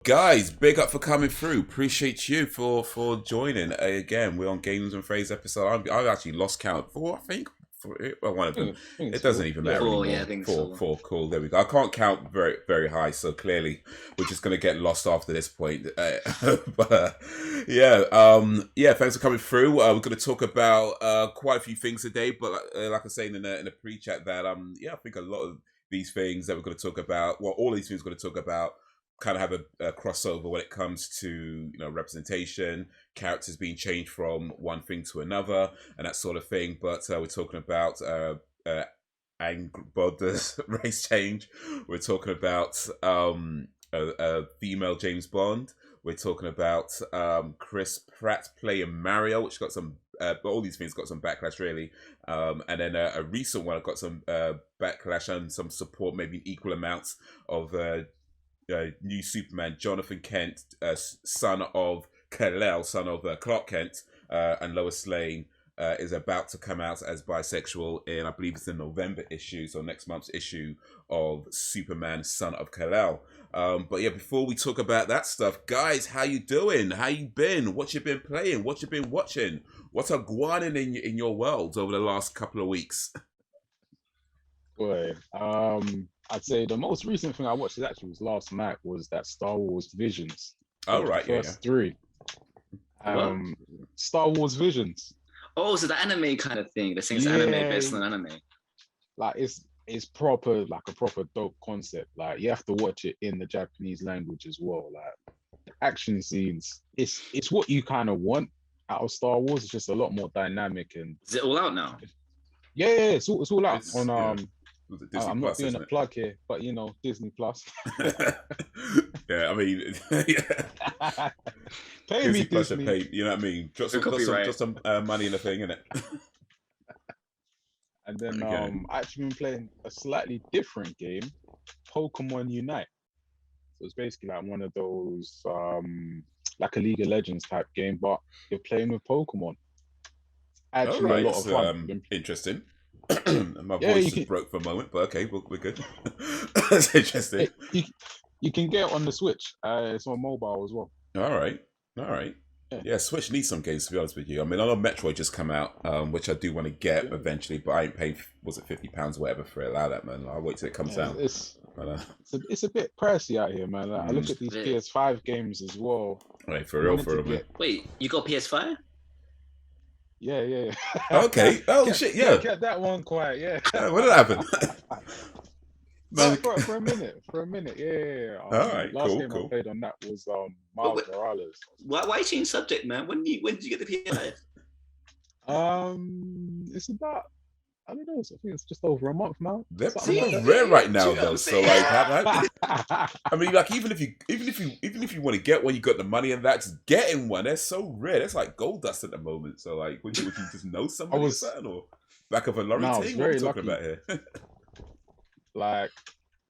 Guys, big up for coming through. Appreciate you for joining. Again, we're on Games and Phrase episode. I've actually lost count. Four, I think. Well, one of them. I think it's It doesn't cool. even Yeah. matter Four, yeah, anymore. I think Four, so. four, cool. There we go. I can't count very, very high, so clearly we're just gonna get lost after this point. Yeah. Thanks for coming through. We're gonna talk about quite a few things today, but like I was saying in the pre-chat that I think a lot of these things that we're gonna talk about, well, all these things we're gonna talk about kind of have a crossover when it comes to representation, characters being changed from one thing to another, and that sort of thing. But we're talking about Angrboda's race change. We're talking about a female James Bond. We're talking about Chris Pratt playing Mario, which got some. But all these things got some backlash, really. And then a recent one got some backlash and some support, maybe equal amounts of new Superman, Jonathan Kent, son of Kal-El, son of Clark Kent, and Lois Lane, is about to come out as bisexual in, I believe it's the November issue, so next month's issue of Superman, son of Kal-El. But yeah, before we talk about that stuff, guys, how you doing? How you been? What you been playing? What you been watching? What's a guanin in your world over the last couple of weeks? Boy, I'd say the most recent thing I watched was last night was that Star Wars Visions. Oh, right, The first three. What? Star Wars Visions. Oh, so the anime kind of thing. The thing's anime based on anime. Like it's proper, like a proper dope concept. Like you have to watch it in the Japanese language as well. Like the action scenes, it's what you kind of want out of Star Wars. It's just a lot more dynamic and Is it all out now? yeah, it's all out It's, on Was it Disney I'm Plus, not doing isn't a it? plug here, but Disney Plus. Yeah, I mean, yeah. Pay me, Disney Plus should Disney. pay. You know what I mean? Drop The copyright. some money in the thing, innit? And then Okay. I actually been playing a slightly different game, Pokemon Unite. So it's basically like one of those like a League of Legends type game, but you're playing with Pokemon. All Actually, right, a lot of fun. it's interesting. My Yeah, voice you just can- broke for a moment, but okay, we're good. That's interesting. You can get it on the Switch. It's on mobile as well. All right. Yeah. Yeah, Switch needs some games, to be honest with you. I mean, I know Metroid just come out, which I do want to get eventually, but I ain't paying, was it £50 or whatever for it? Allow that, man. I'll wait till it comes Yeah, out. But, it's a bit pricey out here, man. Like, I look at these Yeah. PS5 games as well. right, for real, Wanted to man. get- Wait, you got PS5? Yeah. Okay. Oh, Kept- shit, yeah. Kept that one quiet, yeah. What did happen? No, Man, for a minute, yeah. Alright, last cool, game cool. I played on that was Miles wait. Morales. Why change subject, man? When did you get the PS5? It's about I don't know. I think it's just over a month now. they're Something pretty like rare right now, Do you know what though. I'm So, saying? like, that. I mean, like, even if you want to get one, you got the money and that. Just getting one, they're so rare. That's like gold dust at the moment. So, like, would you just know somebody or something, or back of a lorry No, I was team? What are we very talking about here? Like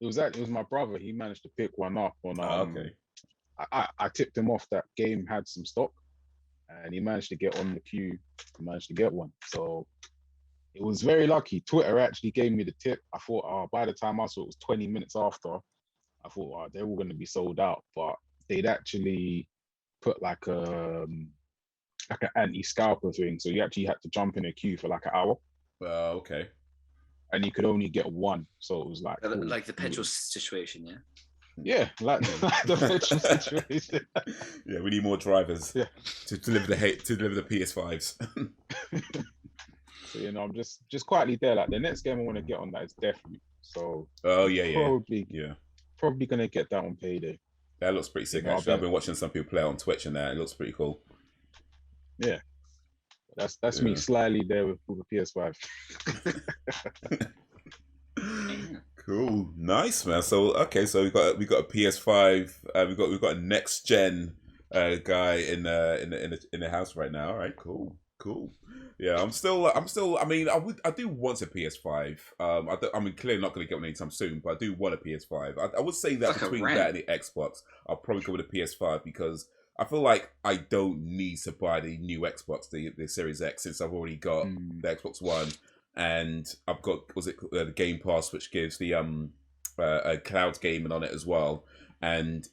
it was my brother. He managed to pick one up on. Okay. I tipped him off that game had some stock, and he managed to get on the queue. He managed to get one. So it was very lucky. Twitter actually gave me the tip. I thought, by the time I saw it was 20 minutes after, I thought, they're all going to be sold out. But they'd actually put like an anti-scalper thing. So you actually had to jump in a queue for like an hour, Okay. and you could only get one. So it was like, cool. Like the petrol situation, yeah. Yeah, like the petrol situation. Yeah, we need more drivers Yeah. to deliver the PS5s. So I'm just quietly there. Like the next game I want to get on that is Deathloop. So Oh yeah. probably gonna get that on payday. That looks pretty sick. Yeah, Actually, I've been watching some people play on Twitch and that. It looks pretty cool. That's me Yeah. slyly there with the PS5. Cool, nice, man. So okay, so we got a PS5. We've got a next gen guy in the house right now. All right, cool. Yeah, I'm still. I mean, I do want a PS5. I mean, clearly not going to get one anytime soon, but I do want a PS5. I would say that It's like a between rent. that and the Xbox, I'll probably go with a PS5 because I feel like I don't need to buy the new Xbox, the Series X, since I've already got the Xbox One, and I've got the Game Pass, which gives the cloud gaming on it as well. and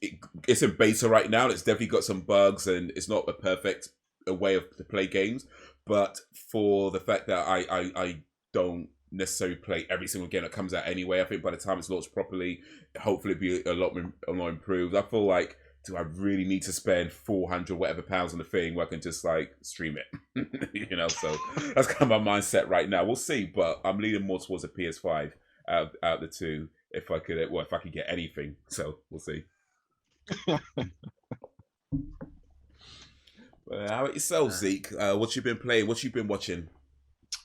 it's in beta right now. It's definitely got some bugs, and it's not a perfect way to play games. But for the fact that I don't necessarily play every single game that comes out anyway, I think by the time it's launched properly, hopefully it'll be a lot more improved. I feel like, do I really need to spend 400 whatever pounds on the thing where I can just like stream it? You know, so that's kind of my mindset right now. We'll see, but I'm leaning more towards a PS5 out the two, if I could get anything. So we'll see. How about yourself, Zeke? What you been playing? What you been watching?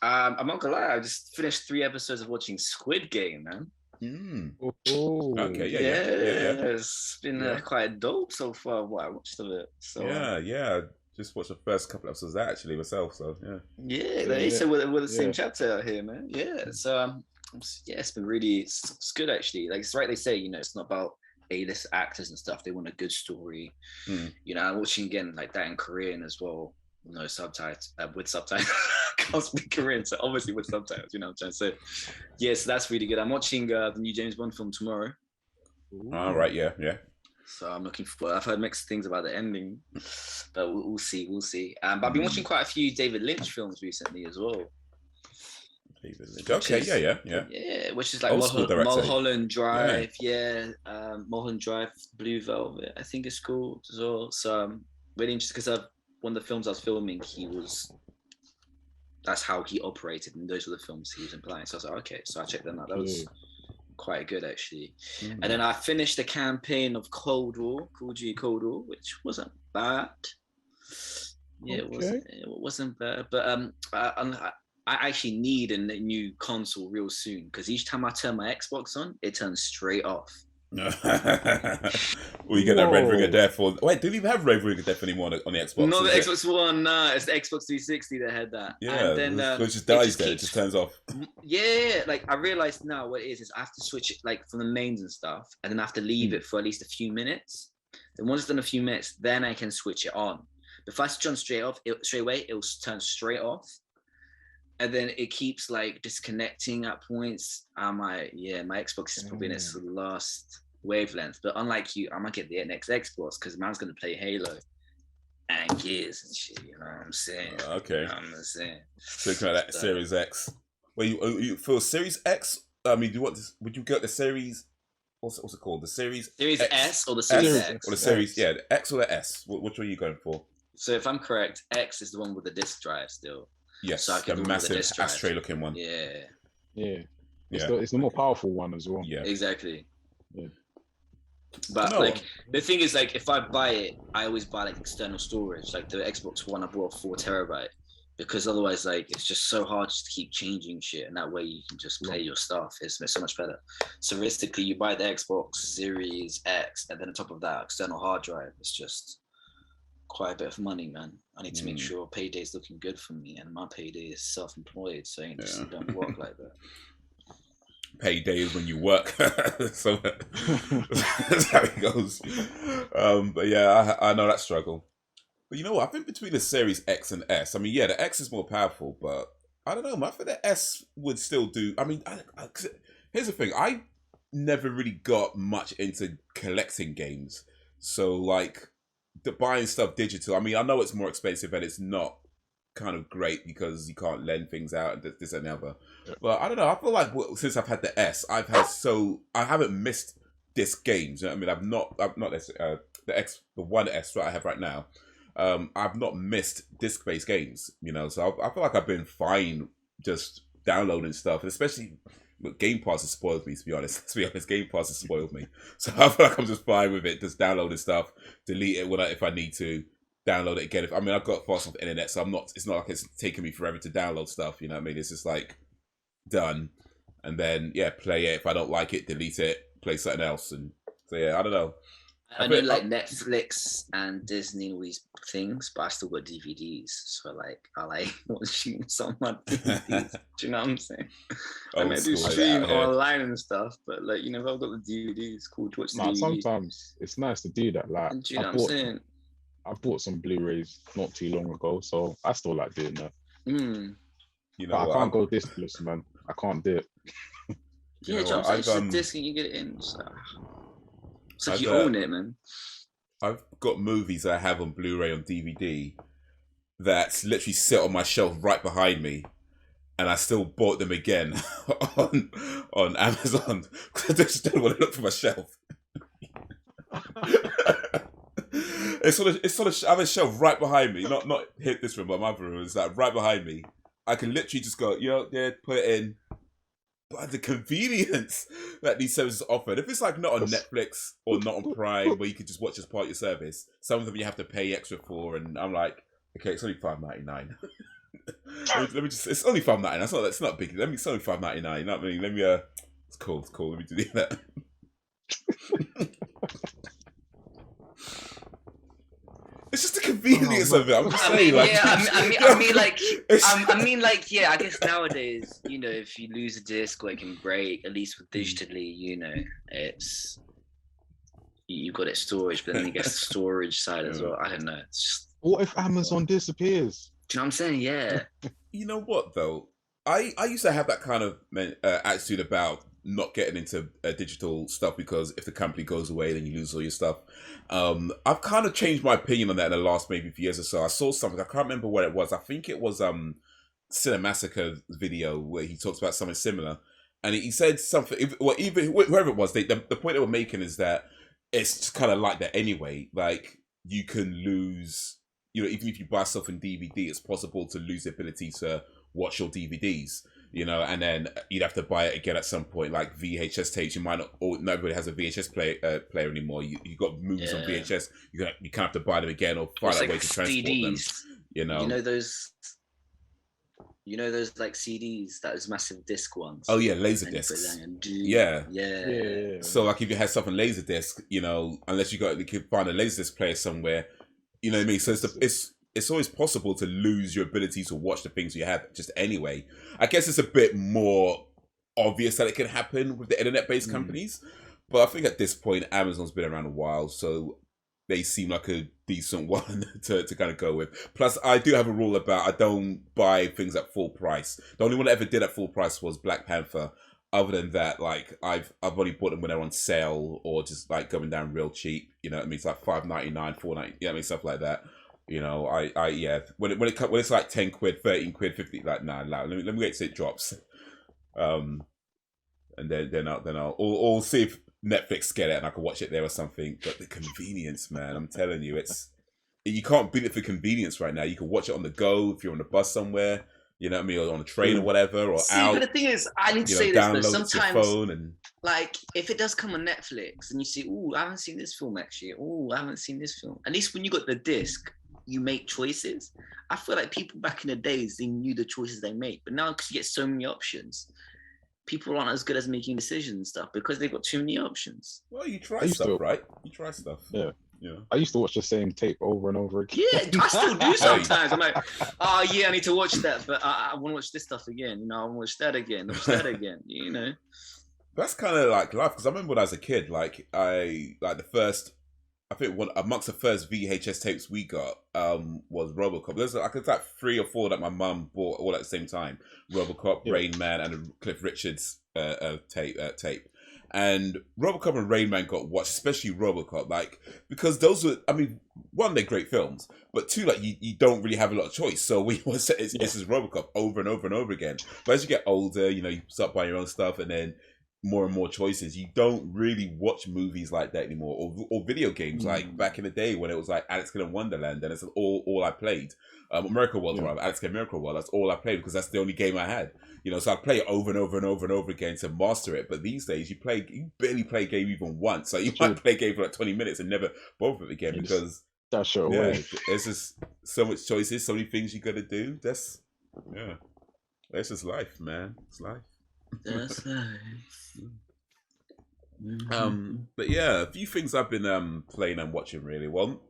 I'm not gonna lie, I just finished 3 episodes of watching Squid Game, man. Okay, yeah. It's been quite dope so far. What I watched of it. So yeah. Just watched the first couple episodes of that actually myself. So they said we're the same chapter out here, man. Yeah. So it's been really it's good actually. Like it's right, they say, you know, it's not about A-list actors and stuff. They want a good story. You know, I'm watching again like that in Korean as well. No subtitles, with subtitles. I can't speak Korean, so obviously with subtitles, you know what I'm trying to say. Yeah, so that's really good. I'm watching the new James Bond film tomorrow. All right, yeah. So I'm looking for. I've heard mixed things about the ending, but we'll see. But I've been watching quite a few David Lynch films recently as well. David Lynch. Okay, yeah. Yeah, which is like Mulholland Drive. Mulholland Drive, Blue Velvet, I think it's called as well. So I'm really interested because one of the films I was filming, that's how he operated, and those were the films he was implying. So I was like, okay, so I checked them out. That was quite good actually. And then I finished the campaign of Cold War, which wasn't bad. Yeah, it wasn't bad. But I actually need a new console real soon, because each time I turn my Xbox on, it turns straight off. Well, you get that Red Ring of Death. Wait, do you even have Red Ring of Death anymore on the Xbox? No, the Xbox One, no. It's the Xbox 360 that had that. Yeah, and then it just dies there. It just turns off. Yeah, like I realized now what it is I have to switch it like from the mains and stuff, and then I have to leave it for at least a few minutes. Then once it's done a few minutes, then I can switch it on. But if I switch on straight away, it'll turn straight off. And then it keeps like disconnecting at points. My Xbox is probably in its last wavelength. But unlike you, I might get the next Xbox because man's gonna play Halo and Gears and shit. You know what I'm saying? Okay. You know what I'm saying? So looking at that Series X. Well, you for Series X? I mean, would you get the Series? What's it called? The Series X? S or the Series X? Or the Series? Yeah, the X or the S? Which one are you going for? So if I'm correct, X is the one with the disc drive still. Yes, so the massive ashtray-looking one. Yeah. It's the more powerful one as well. Yeah, exactly. Yeah. But like the thing is, like if I buy it, I always buy like external storage. Like the Xbox One, I bought 4 terabyte because otherwise, like it's just so hard just to keep changing shit, and that way you can just play your stuff. It's so much better. So realistically, you buy the Xbox Series X, and then on top of that, external hard drive. It's just quite a bit of money, man. I need to make sure payday's looking good for me, and my payday is self-employed, so you just don't work like that. Payday is when you work, so that's how it goes. But yeah, I know that struggle. But you know what? I think between the Series X and S, I mean, yeah, the X is more powerful, but I don't know. I think the S would still do. I mean, here's the thing: I never really got much into collecting games, so like. Buying stuff digital, I mean, I know it's more expensive and it's not kind of great because you can't lend things out and this and the other. But I don't know. I feel like since I've had the S, I haven't missed disc games. You know what I mean, I've not the One S that I have right now. I've not missed disc-based games. You know, so I feel like I've been fine just downloading stuff, and especially. But Game Pass has spoiled me, to be honest. Game Pass has spoiled me. So I feel like I'm just fine with it, just downloading stuff, delete it if I need to, download it again. I've got fast enough internet, so it's not like it's taking me forever to download stuff, you know what I mean? It's just like, done. And then, play it. If I don't like it, delete it, play something else. And so, I don't know. I know like Netflix and Disney and all these things, but I still got DVDs. So like I like watching some of my DVDs. Do you know what I'm saying? I mean, I do stream online and stuff, but like, if I've got the DVDs, it's cool to watch the DVDs. Sometimes it's nice to do that. Like do you know what I'm saying? I bought some Blu-rays not too long ago, so I still like doing that. You know, I can't go discless, man. I can't do it. Just a disc and you get it in. So. It's like you own it, man. I've got movies I have on Blu-ray, on DVD, that literally sit on my shelf right behind me, and I still bought them again on Amazon because I just don't want to look for my shelf. It's sort of I have a shelf right behind me, not hit this room, but my other room is like right behind me. I can literally just go, yeah, put it in. But the convenience that these services offer, if it's like not on Netflix or not on Prime, where you can just watch as part of your service, some of them you have to pay extra for, and I'm like, okay, it's only $5.99. let me just, it's only $5.99. It's not big. It's only $5.99. You know what I mean? It's cool. Let me do that. It's just the convenience of it. I'm just saying, like, I guess nowadays, if you lose a disc or it can break, at least with digitally, it's you've got it storage, but then you get the storage side as well. I don't know. It's just, what if Amazon disappears? Do you know what I'm saying? Yeah. You know what though? I used to have that kind of attitude about not getting into digital stuff, because if the company goes away, then you lose all your stuff. I've kind of changed my opinion on that in the last maybe few years or so. I saw something, I can't remember what it was. I think it was Cinemassacre's video where he talks about something similar, and he said something. Even whoever it was, the point they were making is that it's just kind of like that anyway. Like, you can lose, even if you buy stuff in DVD, it's possible to lose the ability to watch your DVDs. And then you'd have to buy it again at some point, like VHS tapes. You might not, or nobody has a VHS player anymore. You got movies on VHS. You kind of have to buy them again or find a way to transport CDs. them. Those like CDs, those massive disc ones. Oh yeah, laser discs. Yeah. So like if you had something laser disc, unless you could find a laser disc player somewhere, you know what I mean. So it's always possible to lose your ability to watch the things you have just anyway. I guess it's a bit more obvious that it can happen with the internet-based companies. But I think at this point, Amazon's been around a while, so they seem like a decent one to kind of go with. Plus, I do have a rule about I don't buy things at full price. The only one I ever did at full price was Black Panther. Other than that, like I've only bought them when they're on sale or just like going down real cheap. You know what I mean? It's like $5.99, $4.99, I mean, stuff like that. When it's like 10 quid, 13 quid, 50, like nah, let me wait till it drops, and then I'll see if Netflix get it and I can watch it there or something. But the convenience, man, I'm telling you, you can't beat it for convenience right now. You can watch it on the go if you're on the bus somewhere, you know what I mean, or on a train or whatever, or out. But the thing is, I need to say this, but sometimes, your phone and like, if it does come on Netflix and you see, I haven't seen this film actually. I haven't seen this film. At least when you got the disc, you make choices. I feel like people back in the days, they knew the choices they make, but now because you get so many options, people aren't as good as making decisions and stuff because they've got too many options. Well, you try stuff, right? You try stuff. Yeah. I used to watch the same tape over and over again. Yeah, I still do sometimes. I'm like, I need to watch that, but I want to watch this stuff again. I want to watch that again. That's kind of like life, because I remember when I was a kid, I think one amongst the first VHS tapes we got was RoboCop. There's like 3 or 4 that my mum bought all at the same time: RoboCop, Rain Man, and a Cliff Richards tape. And RoboCop and Rain Man got watched, especially RoboCop, like, because those were, I mean, one, they're great films, but two, like, you don't really have a lot of choice. So we was this is RoboCop over and over and over again. But as you get older, you start buying your own stuff, and then more and more choices. You don't really watch movies like that anymore, or video games like back in the day when it was like Alex Kidd in Wonderland, and it's all I played. Miracle World, rather, Alex Kidd Miracle World. That's all I played because that's the only game I had. So I'd play it over and over and over and over again to master it. But these days, you barely play a game even once. So you might play a game for like 20 minutes and never bother with it again because that's your way. There's just so much choices, so many things you got to do. That's just life, man. It's life. That's life. But yeah, a few things I've been playing and watching really. Well,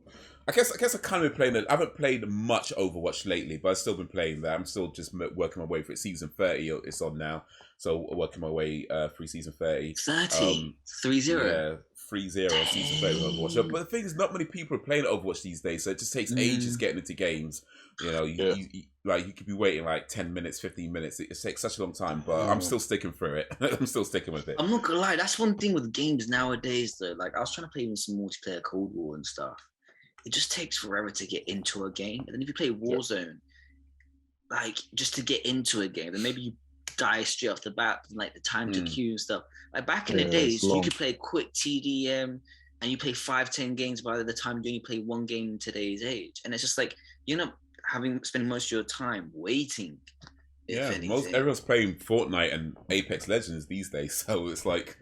I guess I kind of been playing it. I haven't played much Overwatch lately, but I've still been playing that. I'm still just working my way through it. Season 30 it's on now, so working my way through season 30. 30? 30? Yeah, 3-0 on season 30 of Overwatch. But the thing is, not many people are playing Overwatch these days, so it just takes ages getting into games. You know, you could be waiting like 10 minutes, 15 minutes. It takes such a long time, but I'm still sticking through it. I'm still sticking with it. I'm not gonna lie, that's one thing with games nowadays though. Like I was trying to play even some multiplayer Cold War and stuff. It just takes forever to get into a game. And then if you play Warzone, like just to get into a game, then maybe you die straight off the bat, like the time to queue and stuff. Like back in the days, you could play a quick TDM and you play 5-10 games by the time you only play one game in today's age. And it's just like you're not spending most of your time waiting. Everyone's playing Fortnite and Apex Legends these days, so it's like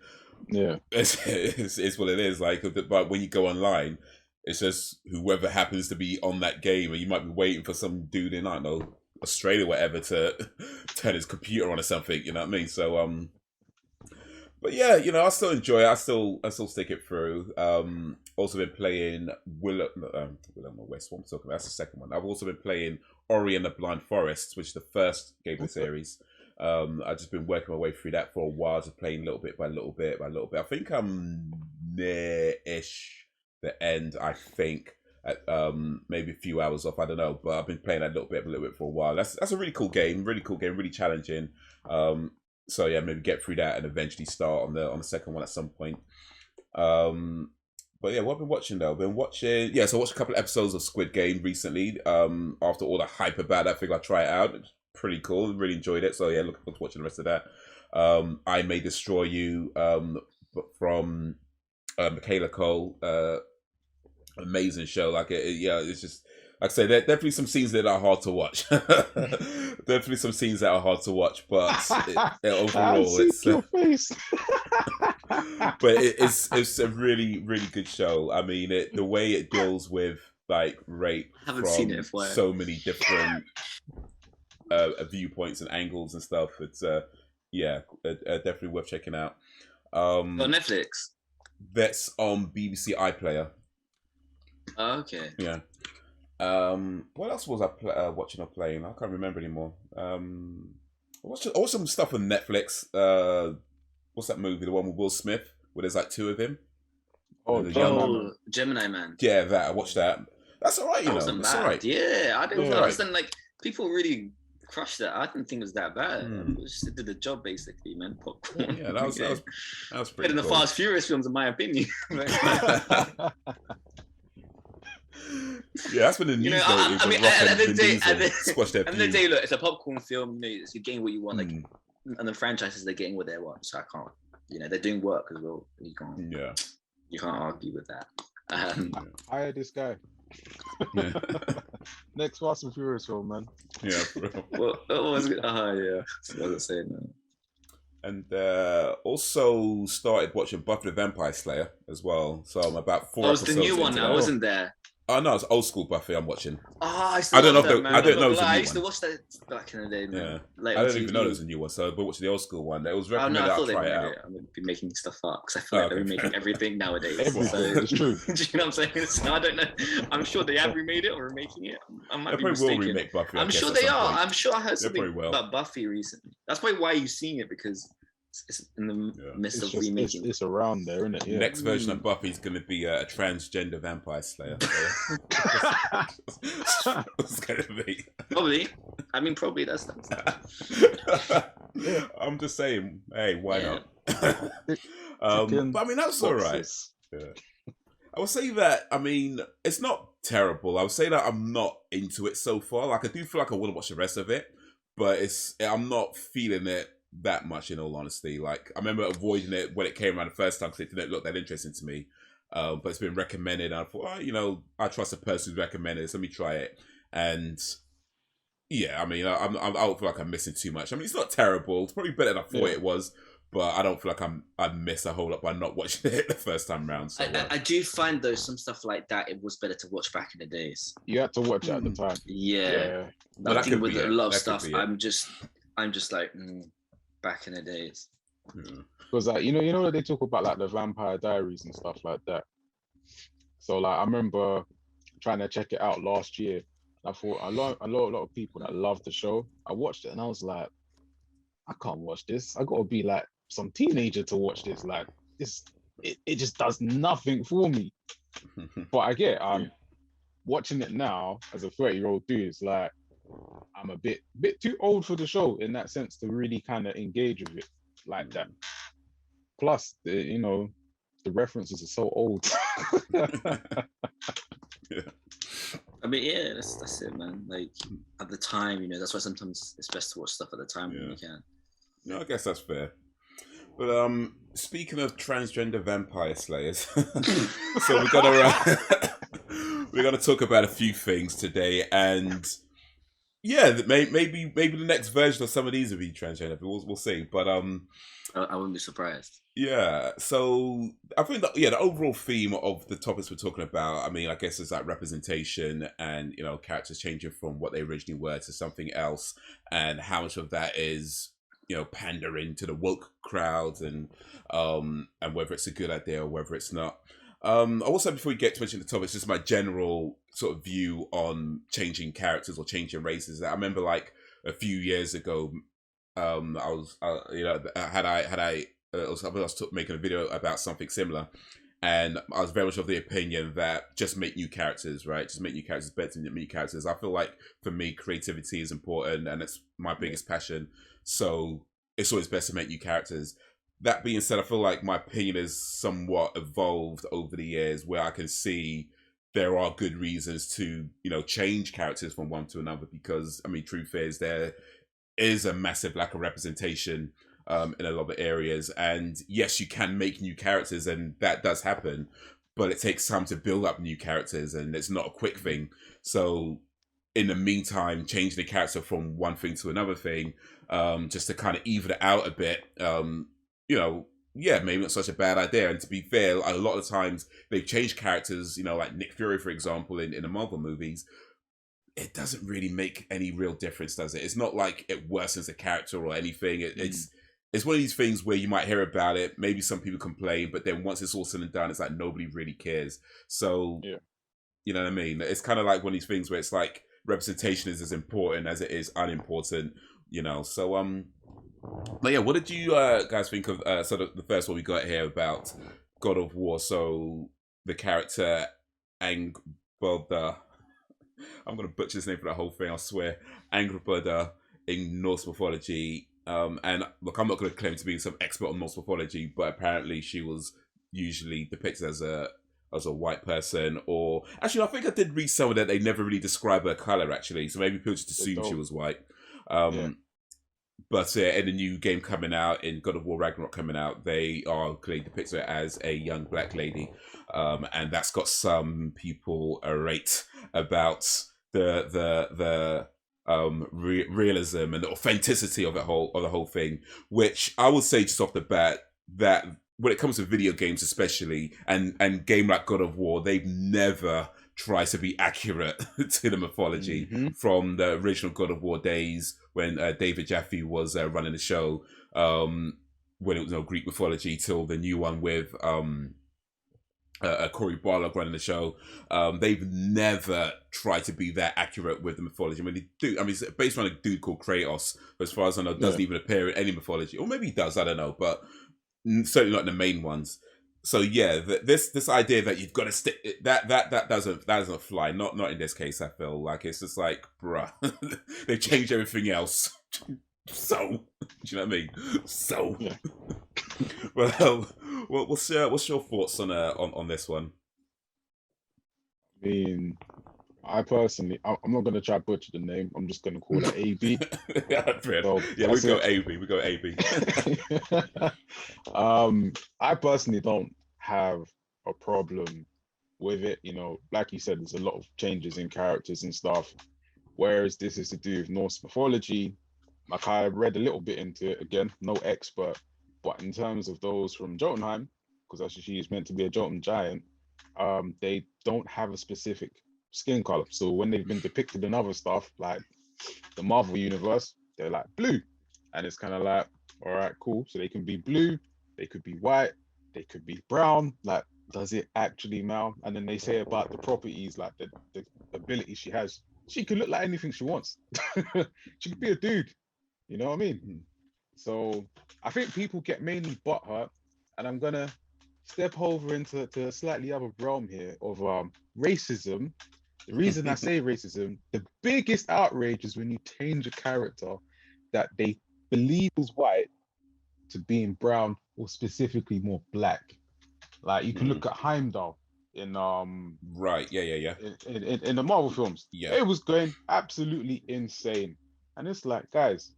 it's what it is. Like, but when you go online, it's just whoever happens to be on that game, or you might be waiting for some dude in, I don't know, Australia, whatever, to turn his computer on or something. You know what I mean? So, but yeah, you know, I still enjoy it. I still stick it through. Also been playing Will West. What I'm talking about? That's the second one. I've also been playing Ori and the Blind Forest, which is the first game of the series. I've just been working my way through that for a while, just playing little bit by little bit by little bit. I think I'm near-ish the end. I think at maybe a few hours off. I don't know, but I've been playing that little bit for a while. That's a really cool game, really challenging. So yeah, maybe get through that and eventually start on the second one at some point. But yeah, what I've been watching though, so I watched a couple of episodes of Squid Game recently. After all the hype about that, I figured I'd try it out. It's pretty cool, really enjoyed it. So yeah, looking forward to watching the rest of that. I May Destroy You, from Michaela Cole. Amazing show. Like it's just, like I say, there definitely some scenes that are hard to watch. Definitely some scenes that are hard to watch, but overall, it's your face. but it's a really, really good show. I mean, the way it deals with like rape from so many different viewpoints and angles and stuff. It's definitely worth checking out. On Netflix. That's on BBC iPlayer. Oh, okay. Yeah. What else was I watching or playing? I can't remember anymore. I watched some stuff on Netflix. What's that movie? The one with Will Smith, where there's like two of him. Gemini Man. Yeah, that I watched that. That's all right, you know. That's all right. Yeah, I didn't understand. Like people really crushed that. I didn't think it was that bad. It just did the job basically, man. Popcorn. Yeah, that was pretty better than the Fast Furious films, in my opinion. Yeah, that's been the news. I mean, at the end of the day, look, it's a popcorn film. It's you're getting what you want, like, and the franchises they're getting what they want. So I can't, they're doing work as well. You can't argue with that. Hire this guy. Next Fast and Furious film, man. Yeah. What was it? Yeah. What was I saying? And also started watching Buffy the Vampire Slayer as well. So I'm about 4 episodes. Oh, it's the new one now, isn't there? Oh no, it's old school Buffy I'm watching. I don't know. I used to watch that back in the day. Man. Yeah, I didn't even know there was a new one. So, but watching the old school one, it was recommended. I thought try it out. I'm gonna be making stuff up because I feel like they're remaking everything nowadays. It's true. Do you know what I'm saying? So I don't know. I'm sure they have remade it or remaking it. I might be mistaken. Will remake Buffy. I'm sure they are. I'm sure I heard something about Buffy recently. That's probably why you've seen it, because it's in the midst of remaking. It's around there, isn't it? Yeah. Next version of Buffy is going to be a transgender vampire slayer. It's going to be. Probably. I mean, probably that's. I'm just saying, hey, why not? But I mean, that's all right. Yeah. I would say that, I mean, it's not terrible. I would say that I'm not into it so far. Like, I do feel like I want to watch the rest of it, but I'm not feeling it that much, in all honesty. Like, I remember avoiding it when it came around the first time because it didn't look that interesting to me. But it's been recommended, and I thought, I trust the person who recommended it, so let me try it. And yeah, I mean, I don't feel like I'm missing too much. I mean, it's not terrible. It's probably better than I thought it was, but I don't feel like I'd miss a whole lot by not watching it the first time round. So, I do find though some stuff like that it was better to watch back in the days. You had to watch it at the time. Yeah. But I think with a lot of stuff, I'm just like back in the days. Because like you know that they talk about like the Vampire Diaries and stuff like that. So like I remember trying to check it out last year. I thought a lot of people that loved the show. I watched it and I was like, I can't watch this. I gotta be like some teenager to watch this. Like this it just does nothing for me. But I get watching it now as a 30-year-old dude, it's like I'm a bit too old for the show in that sense to really kind of engage with it like that. Plus, the references are so old. Yeah. I mean, yeah, that's it, man. Like at the time, that's why sometimes it's best to watch stuff at the time when you can. No, I guess that's fair. But speaking of transgender vampire slayers, so we're gonna talk about a few things today, and yeah, maybe the next version of some of these will be transgender. We'll see. But I wouldn't be surprised. Yeah, so I think that the overall theme of the topics we're talking about, I mean, I guess is like representation and characters changing from what they originally were to something else, and how much of that is pandering to the woke crowd, and whether it's a good idea or whether it's not. Also, before we get to mention the topics, just my general sort of view on changing characters or changing races. I remember like a few years ago, I was I was making a video about something similar, and I was very much of the opinion that just make new characters, right? Just make new characters better than new characters. I feel like for me, creativity is important, and it's my biggest passion. So it's always best to make new characters. That being said, I feel like my opinion is somewhat evolved over the years, where I can see there are good reasons to change characters from one to another, because I mean, truth is there is a massive lack of representation in a lot of areas, and yes, you can make new characters, and that does happen, but it takes time to build up new characters, and it's not a quick thing. So in the meantime, changing the character from one thing to another thing, just to kind of even it out a bit, maybe not such a bad idea. And to be fair, a lot of times they've changed characters, like Nick Fury, for example, in the Marvel movies. It doesn't really make any real difference, does it? It's not like it worsens the character or anything. It's one of these things where you might hear about it, maybe some people complain, but then once it's all said and done, it's like nobody really cares. So, you know what I mean? It's kind of like one of these things where it's like representation is as important as it is unimportant, So, but yeah, what did you guys think of sort of the first one we got here about God of War? So the character Angrboda, I'm going to butcher his name for the whole thing, I swear. Angrboda in Norse mythology. And look, I'm not going to claim to be some expert on Norse mythology, but apparently she was usually depicted as a white person. Or actually, I think I did read somewhere that they never really describe her color, actually. So maybe people just assumed she was white. But in the new game coming out, in God of War Ragnarok coming out, they are clearly depicted as a young black lady, and that's got some people irate about the realism and the authenticity of the whole thing. Which I would say just off the bat that when it comes to video games, especially and game like God of War, they've never tried to be accurate to the mythology from the original God of War days when David Jaffe was running the show, when it was Greek mythology, till the new one with Corey Barlog running the show. They've never tried to be that accurate with the mythology. I mean, they do. I mean, it's based on a dude called Kratos, but as far as I know, doesn't even appear in any mythology, or maybe he does. I don't know, but certainly not in the main ones. So yeah, this idea that you've got to stick that doesn't fly. Not in this case. I feel like it's just like, bruh, they changed everything else. So, do you know what I mean? So, well, what's your thoughts on this one? I mean, I personally, I'm not gonna try to butcher the name. I'm just gonna call it AB. So we go AB. We go AB. I personally don't have a problem with it. Like you said, there's a lot of changes in characters and stuff. Whereas this is to do with Norse mythology. Like, I read a little bit into it. Again, no expert, but in terms of those from Jotunheim, because actually she is meant to be a Jotun giant, they don't have a specific skin color. So when they've been depicted in other stuff like the Marvel universe, they're like blue, and it's kind of like, all right, cool. So they can be blue, they could be white, they could be brown. Like, does it actually matter? And then they say about the properties, like the ability she has. She could look like anything she wants. She could be a dude. You know what I mean? So I think people get mainly butthurt, and I'm gonna step over into to a slightly other realm here of racism. The reason I say racism, the biggest outrage is when you change a character that they believe was white to being brown or specifically more black. Like you can look at Heimdall in Right. Yeah. in the Marvel films. Yeah. It was going absolutely insane. And it's like, guys,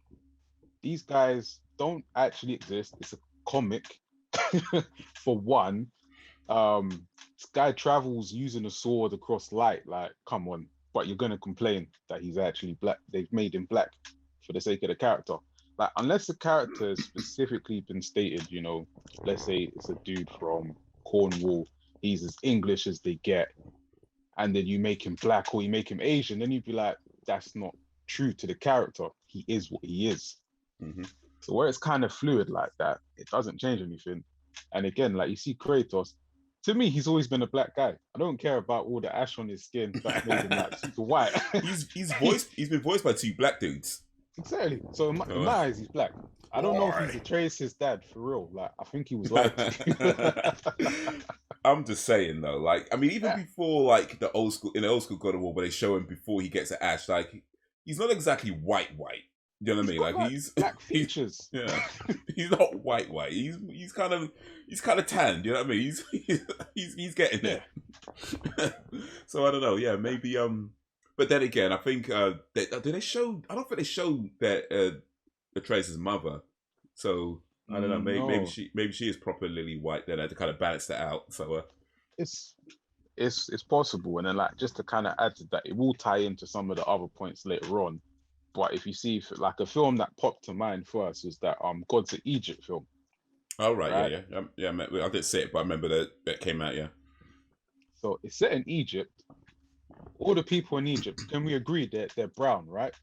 these guys don't actually exist. It's a comic for one. This guy travels using a sword across light. Like, come on. But you're gonna complain that he's actually black. They've made him black for the sake of the character. Like, unless the character has specifically been stated, you know, let's say it's a dude from Cornwall, he's as English as they get, and then you make him black or you make him Asian, then you'd be like, that's not true to the character. He is what he is. So where it's kind of fluid like that, it doesn't change anything. And again, like you see Kratos, to me, he's always been a black guy. I don't care about all the ash on his skin that made him like super white. He's been voiced by two black dudes. Exactly. So in my eyes, he's black. I don't know if he's betrays his dad for real. Like, I think he was like. I'm just saying though, like, I mean, even before like the old school God of War, where they show him before he gets to Ash, like, he's not exactly white. You know what I mean? Like he's black features. He's not white. He's kind of tanned. You know what I mean? He's getting there. So I don't know. Yeah, maybe. But then again, I think they show? I don't think they show that Atreus' mother. So I don't know. Maybe she is properly white. Then to kind of balance that out. So it's possible, and then like just to kind of add to that, it will tie into some of the other points later on. But if you see, like a film that popped to mind first was that Gods of Egypt film. Oh right? Yeah. I did see it, but I remember that came out. Yeah. So it's set in Egypt. All the people in Egypt, can we agree that they're brown, right?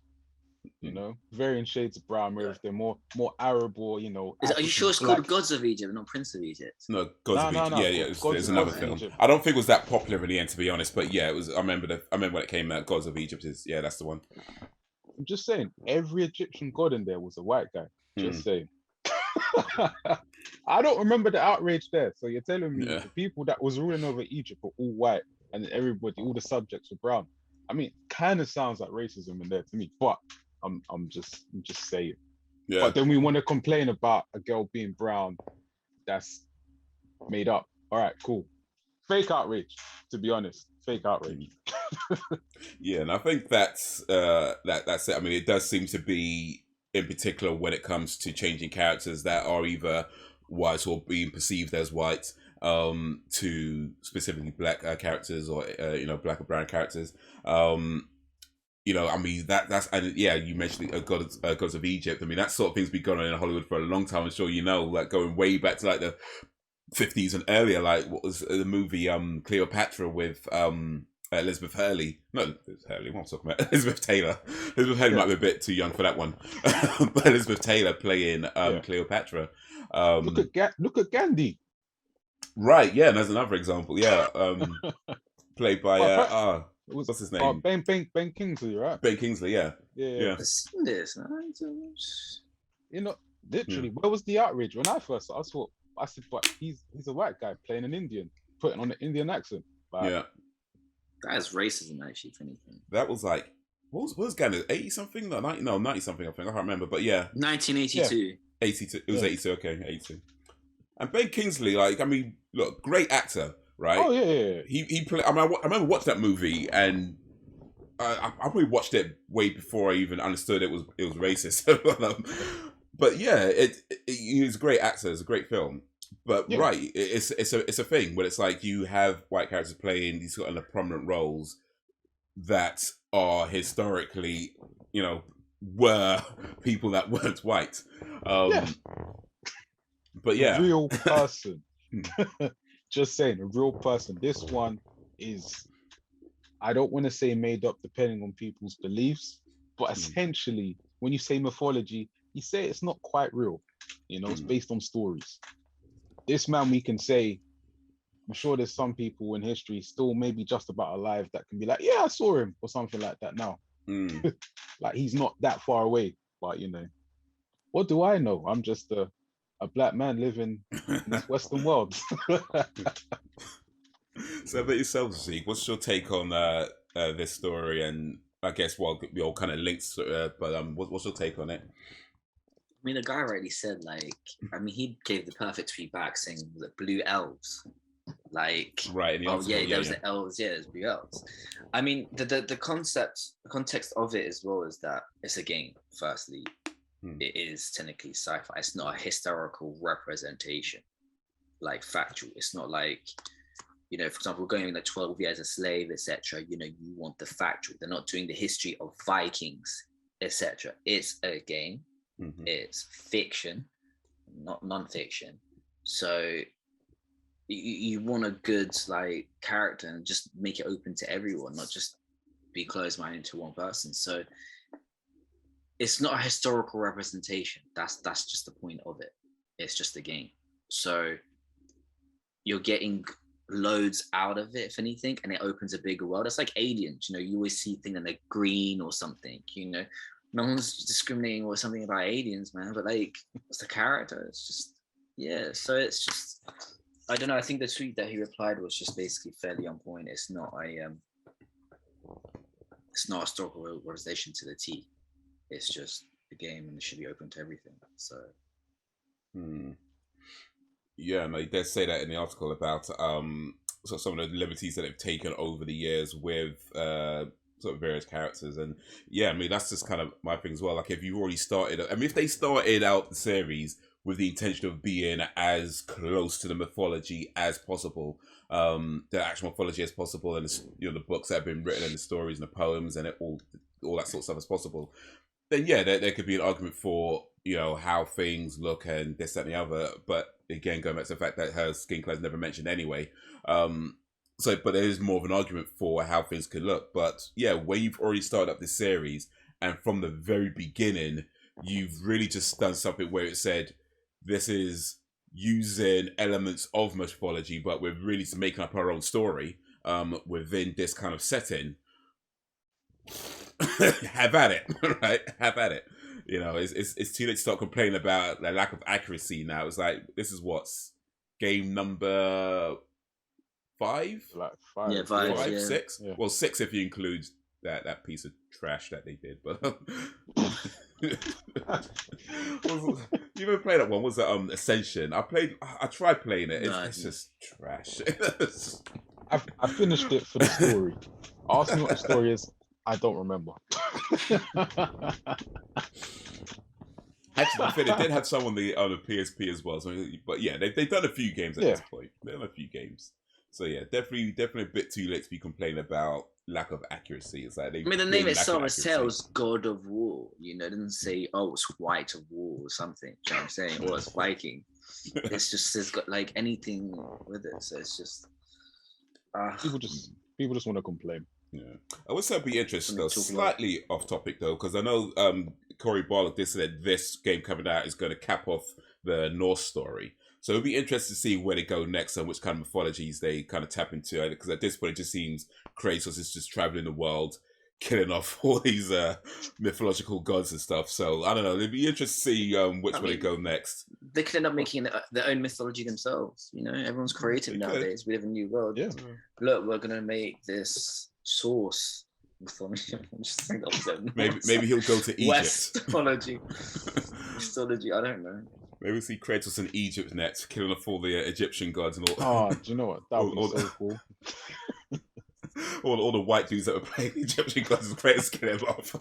You know, varying shades of brown, whereas they're more Arab or, you know. Are you sure it's called Gods of Egypt, not Prince of Egypt? No, Gods of Egypt. Yeah. It's another film. Egypt. I don't think it was that popular in the end, to be honest. But yeah, it was. I remember when it came out. Gods of Egypt that's the one. I'm just saying, every Egyptian god in there was a white guy. Just saying. I don't remember the outrage there. So you're telling me the people that was ruling over Egypt were all white, and everybody, all the subjects were brown. I mean, kind of sounds like racism in there to me. But I'm just saying. Yeah. But then we want to complain about a girl being brown. That's made up. All right, cool. Fake outrage, to be honest. Fake outrage. Yeah, and I think that's it. I mean, it does seem to be, in particular, when it comes to changing characters that are either white or being perceived as white, to specifically black characters or black or brown characters. You know, I mean that's and yeah, you mentioned Gods of Egypt. I mean, that sort of thing's been going on in Hollywood for a long time. I'm sure you know, like going way back to like the 50s and earlier. Like what was the movie Cleopatra with Elizabeth Hurley? No, Elizabeth Hurley. What am I talking about? Elizabeth Taylor. Elizabeth Hurley might be a bit too young for that one, but Elizabeth Taylor playing Cleopatra. Look at Gandhi. Right. Yeah, and there's another example. Yeah, played by what's his name? Ben Kingsley, right? Ben Kingsley, yeah. I've seen this, man. You know, literally, where was the outrage when I first saw? I said, but he's a white guy playing an Indian, putting on an Indian accent. Yeah, that's racism, actually. If anything, that was like what was Gandhi? 80 something? No, 90 something. I think I can't remember, but yeah, 1982. Yeah. 82. It was 82. Okay, 82. And Ben Kingsley, like, I mean, look, great actor. Right? Oh yeah. He played. I remember watching that movie, and I probably watched it way before I even understood it was racist. But yeah, he's a great actor. It's a great film. But right, it's a thing where it's like you have white characters playing these sort of prominent roles that are historically, you know, were people that weren't white. But yeah, a real person. Just saying, a real person. This one is, I don't want to say made up depending on people's beliefs, but essentially, when you say mythology, you say it's not quite real. You know, it's based on stories. This man, we can say, I'm sure there's some people in history still maybe just about alive that can be like, yeah, I saw him, or something like that now. Like, he's not that far away, but you know, what do I know? I'm just a a black man living in this Western world. So about yourself, Zeke, what's your take on this story? And I guess we all kind of linked, but what's your take on it? I mean, the guy already said, like, I mean, he gave the perfect feedback saying that blue elves, like, right? In the article, there was the elves, there's blue elves. I mean, the context of it as well is that it's a game. Firstly, it is technically sci-fi. It's not a historical representation, like factual. It's not like, you know, for example, going like 12 years a slave, etc. You know, you want the factual. They're not doing the history of Vikings, etc. It's a game. It's fiction, not non-fiction. So you want a good like character and just make it open to everyone, not just be closed-minded to one person. So it's not a historical representation. That's just the point of it. It's just a game. So you're getting loads out of it, if anything, and it opens a bigger world. It's like Aliens, you know, you always see things and they're green or something, you know. No one's discriminating or something about aliens, man, but like, it's the character. It's just, yeah. So it's just, I don't know. I think the tweet that he replied was just basically fairly on point. It's not a historical representation to the T. It's just a game and it should be open to everything. So. Yeah, no, they say that in the article about so some of the liberties that they've taken over the years with sort of various characters, and yeah, I mean that's just kind of my thing as well. Like if you already started, I mean if they started out the series with the intention of being as close to the mythology as possible, the actual mythology as possible, and you know the books that have been written and the stories and the poems and all that sort of stuff as possible, then yeah, there could be an argument for, you know, how things look and this, that, and the other. But again, going back to the fact that her skin color is never mentioned anyway. But there is more of an argument for how things could look. But yeah, where you've already started up this series, and from the very beginning, you've really just done something where it said, this is using elements of mythology, but we're really just making up our own story within this kind of setting. Have at it, right? Have at it. You know, it's too late to start complaining about the lack of accuracy now. It's like, this is what's game number 5? Like 5. Yeah, 5, 6? Yeah. Well, 6 if you include that piece of trash that they did. But you ever played that one? Was it Ascension? I tried playing it. It's just trash. I finished it for the story. Ask me what the story is. I don't remember. Actually, they did have some on the PSP as well. So, but yeah, they've done a few games at this point. They've done a few games. So yeah, definitely a bit too late to be complaining about lack of accuracy. It's like I mean, the name itself tells God of War. You know, it doesn't say, oh, it's White of War or something. Do you know what I'm saying? Or it's Viking. It's got like anything with it. So it's just people just want to complain. Yeah, I would say it'd be interesting though. Slightly off topic though, because I know Corey Barlow did say that this game coming out is going to cap off the Norse story. So it'd be interesting to see where they go next and which kind of mythologies they kind of tap into. Because at this point, it just seems Kratos is just traveling the world, killing off all these mythological gods and stuff. So I don't know. It'd be interesting to see which way they go next. They could end up making their own mythology themselves. You know, everyone's creative nowadays. We live in a new world. Yeah. Look, we're gonna make this source mythology. Maybe he'll go to Egypt. Mythology. I don't know. Maybe we'll see Kratos in Egypt next, killing off all the Egyptian gods and all. Oh, do you know what? That would be so cool. all the white dudes that were playing Egyptian gods and Kratos killing them off.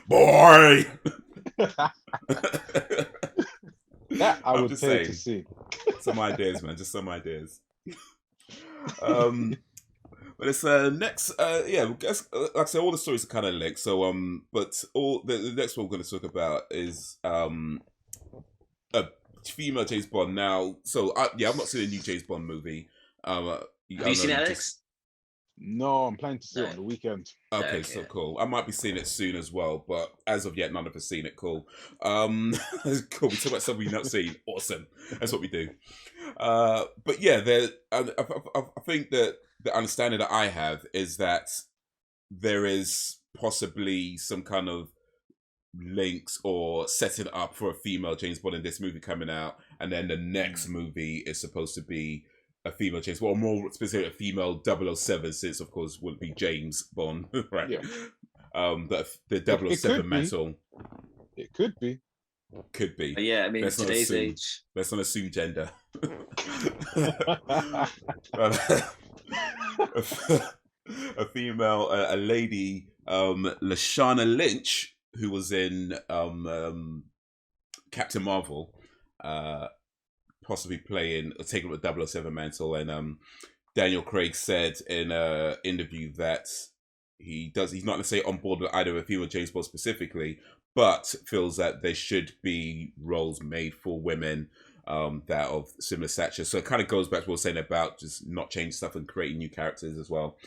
Boy! That I would pay to see. Some ideas, man. Just some ideas. But it's next. Yeah, I guess, like I said, all the stories are kind of linked. So, but all the next one we're going to talk about is a female James Bond. Now, so I've not seen a new James Bond movie. Have you seen it, Alex? No, I'm planning to see it on the weekend. Okay, so cool. I might be seeing it soon as well, but as of yet, none of us seen it. Cool. Cool. We talk about something we've not seen. Awesome. That's what we do. But yeah, I think that the understanding that I have is that there is possibly some kind of links or setting up for a female James Bond in this movie coming out, and then the next movie is supposed to be a female James Bond, or more specific, a female 007, since of course would be James Bond, right? Yeah. The It 007 could be. mantle It could be. could be. But yeah, I mean, Let's not today's assume. age. Let's not assume gender. A female, a lady, Lashana Lynch, who was in Captain Marvel, possibly playing or taking up the 007 mantle. And Daniel Craig said in an interview that he's not necessarily on board with either a female James Bond specifically, but feels that there should be roles made for women that of similar stature. So it kind of goes back to what we were saying about just not changing stuff and creating new characters as well.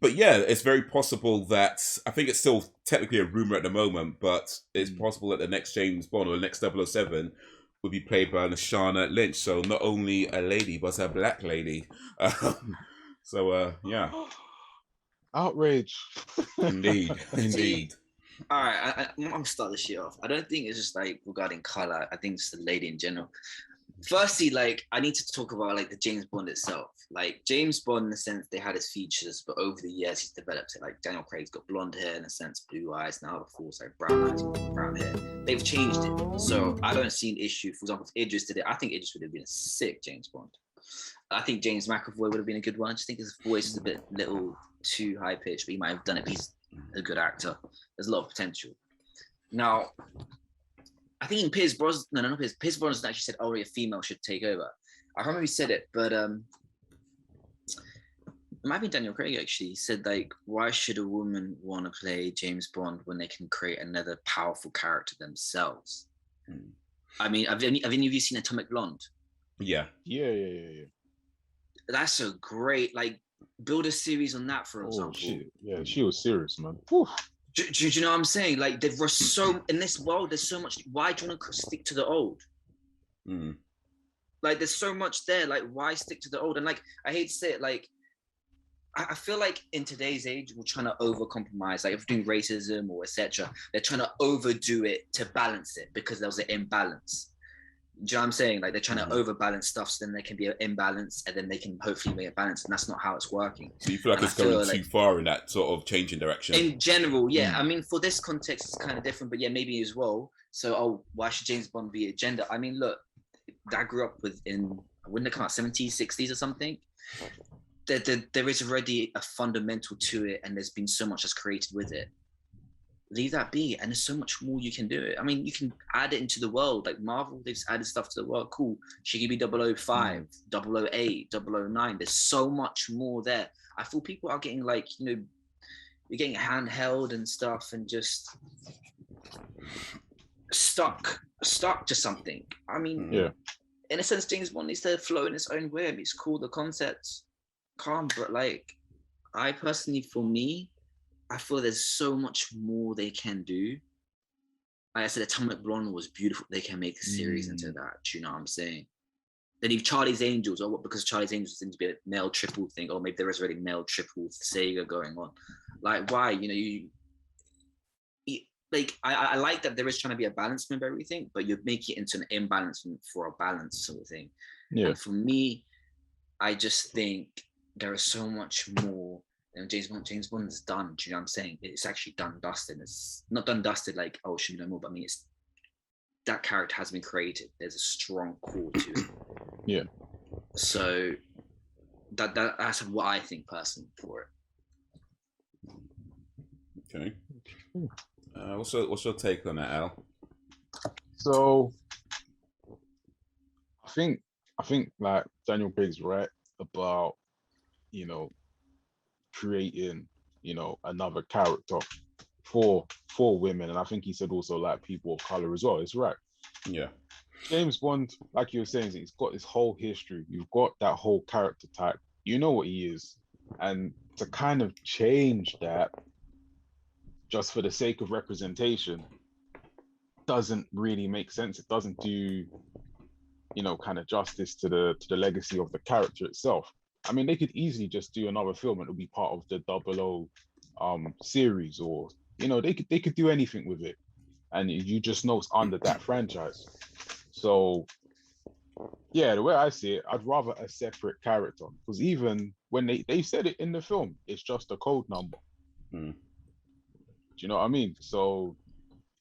But yeah, it's very possible that, I think it's still technically a rumor at the moment, but it's possible that the next James Bond or the next 007 will be played by Lashana Lynch. So not only a lady, but a black lady. Yeah. Outrage. Indeed. All right, I'm gonna start this shit off. I don't think it's just like regarding color. I think it's the lady in general. Firstly, like, I need to talk about like the James Bond itself. Like James Bond, in the sense they had his features, but over the years he's developed it. Like Daniel Craig's got blonde hair, in a sense, blue eyes. Now before it's like brown eyes, brown hair. They've changed it, so I don't see an issue. For example, if Idris did it, I think Idris would have been a sick James Bond. I think James McAvoy would have been a good one. I just think his voice is a bit little too high pitched, but he might have done it. He's a good actor. There's a lot of potential. Now, I think Pierce Brosnan actually said, "Oh, a female should take over." I can't remember who said it, but it might be Daniel Craig actually. He said, like, why should a woman want to play James Bond when they can create another powerful character themselves? I mean, have any of you seen Atomic Blonde? Yeah. That's a great, like, build a series on that, for example. Shit. Yeah, she was serious, man. Whew. Do you know what I'm saying? Like, there was so, in this world, there's so much. Why do you want to stick to the old? Like, there's so much there. Like, why stick to the old? And like, I hate to say it, like, I feel like in today's age, we're trying to over-compromise. Like, if we're doing racism or etc., they're trying to overdo it to balance it because there was an imbalance. Do you know what I'm saying? Like, they're trying to overbalance stuff so then there can be an imbalance and then they can hopefully make a balance, and that's not how it's working. So you feel like it's going too far in that sort of changing direction? In general, yeah. I mean, for this context, it's kind of different, but yeah, maybe as well. So, why should James Bond be a gender? I mean, look, I grew up when they come out, 70s, 60s or something. There is already a fundamental to it, and there's been so much that's created with it. Leave that be, and there's so much more you can do it. I mean, you can add it into the world. Like Marvel, they've added stuff to the world. Cool. She could be 005, 008, 009. There's so much more there. I feel people are getting, like, you know, you're getting handheld and stuff and just stuck to something. I mean, in a sense, James Bond needs to flow in its own way. I mean, it's cool, the concept's calm, but like, I personally, for me, I feel there's so much more they can do. Like I said, Atomic Blonde was beautiful. They can make a series into that. Do you know what I'm saying? Then if Charlie's Angels, or what, because Charlie's Angels seems to be a male triple thing, or maybe there is already male triple Sega going on. Like, why? You know, you like, I like that there is trying to be a balancement of everything, but you make it into an imbalancement for a balance sort of thing. Yeah. And for me, I just think there is so much more. And James Bond is done. Do you know what I'm saying? It's actually done dusted. It's not done dusted like, oh, should be no more. But I mean, it's that character has been created. There's a strong core to it. Yeah. So that's what I think personally for it. Okay. What's your take on that, Al? So I think like Daniel Craig's right about, you know, creating, you know, another character for women, and I think he said also like people of color as well. It's right. Yeah. James Bond, like you were saying, he's got his whole history. You've got that whole character type. You know what he is, and to kind of change that just for the sake of representation doesn't really make sense. It doesn't do, you know, kind of justice to the legacy of the character itself. I mean, they could easily just do another film and it'll be part of the 00 series or they could do anything with it, and you just know it's under that franchise. So yeah, the way I see it, I'd rather a separate character, because even when they said it in the film, it's just a code number. Mm. Do you know what I mean? So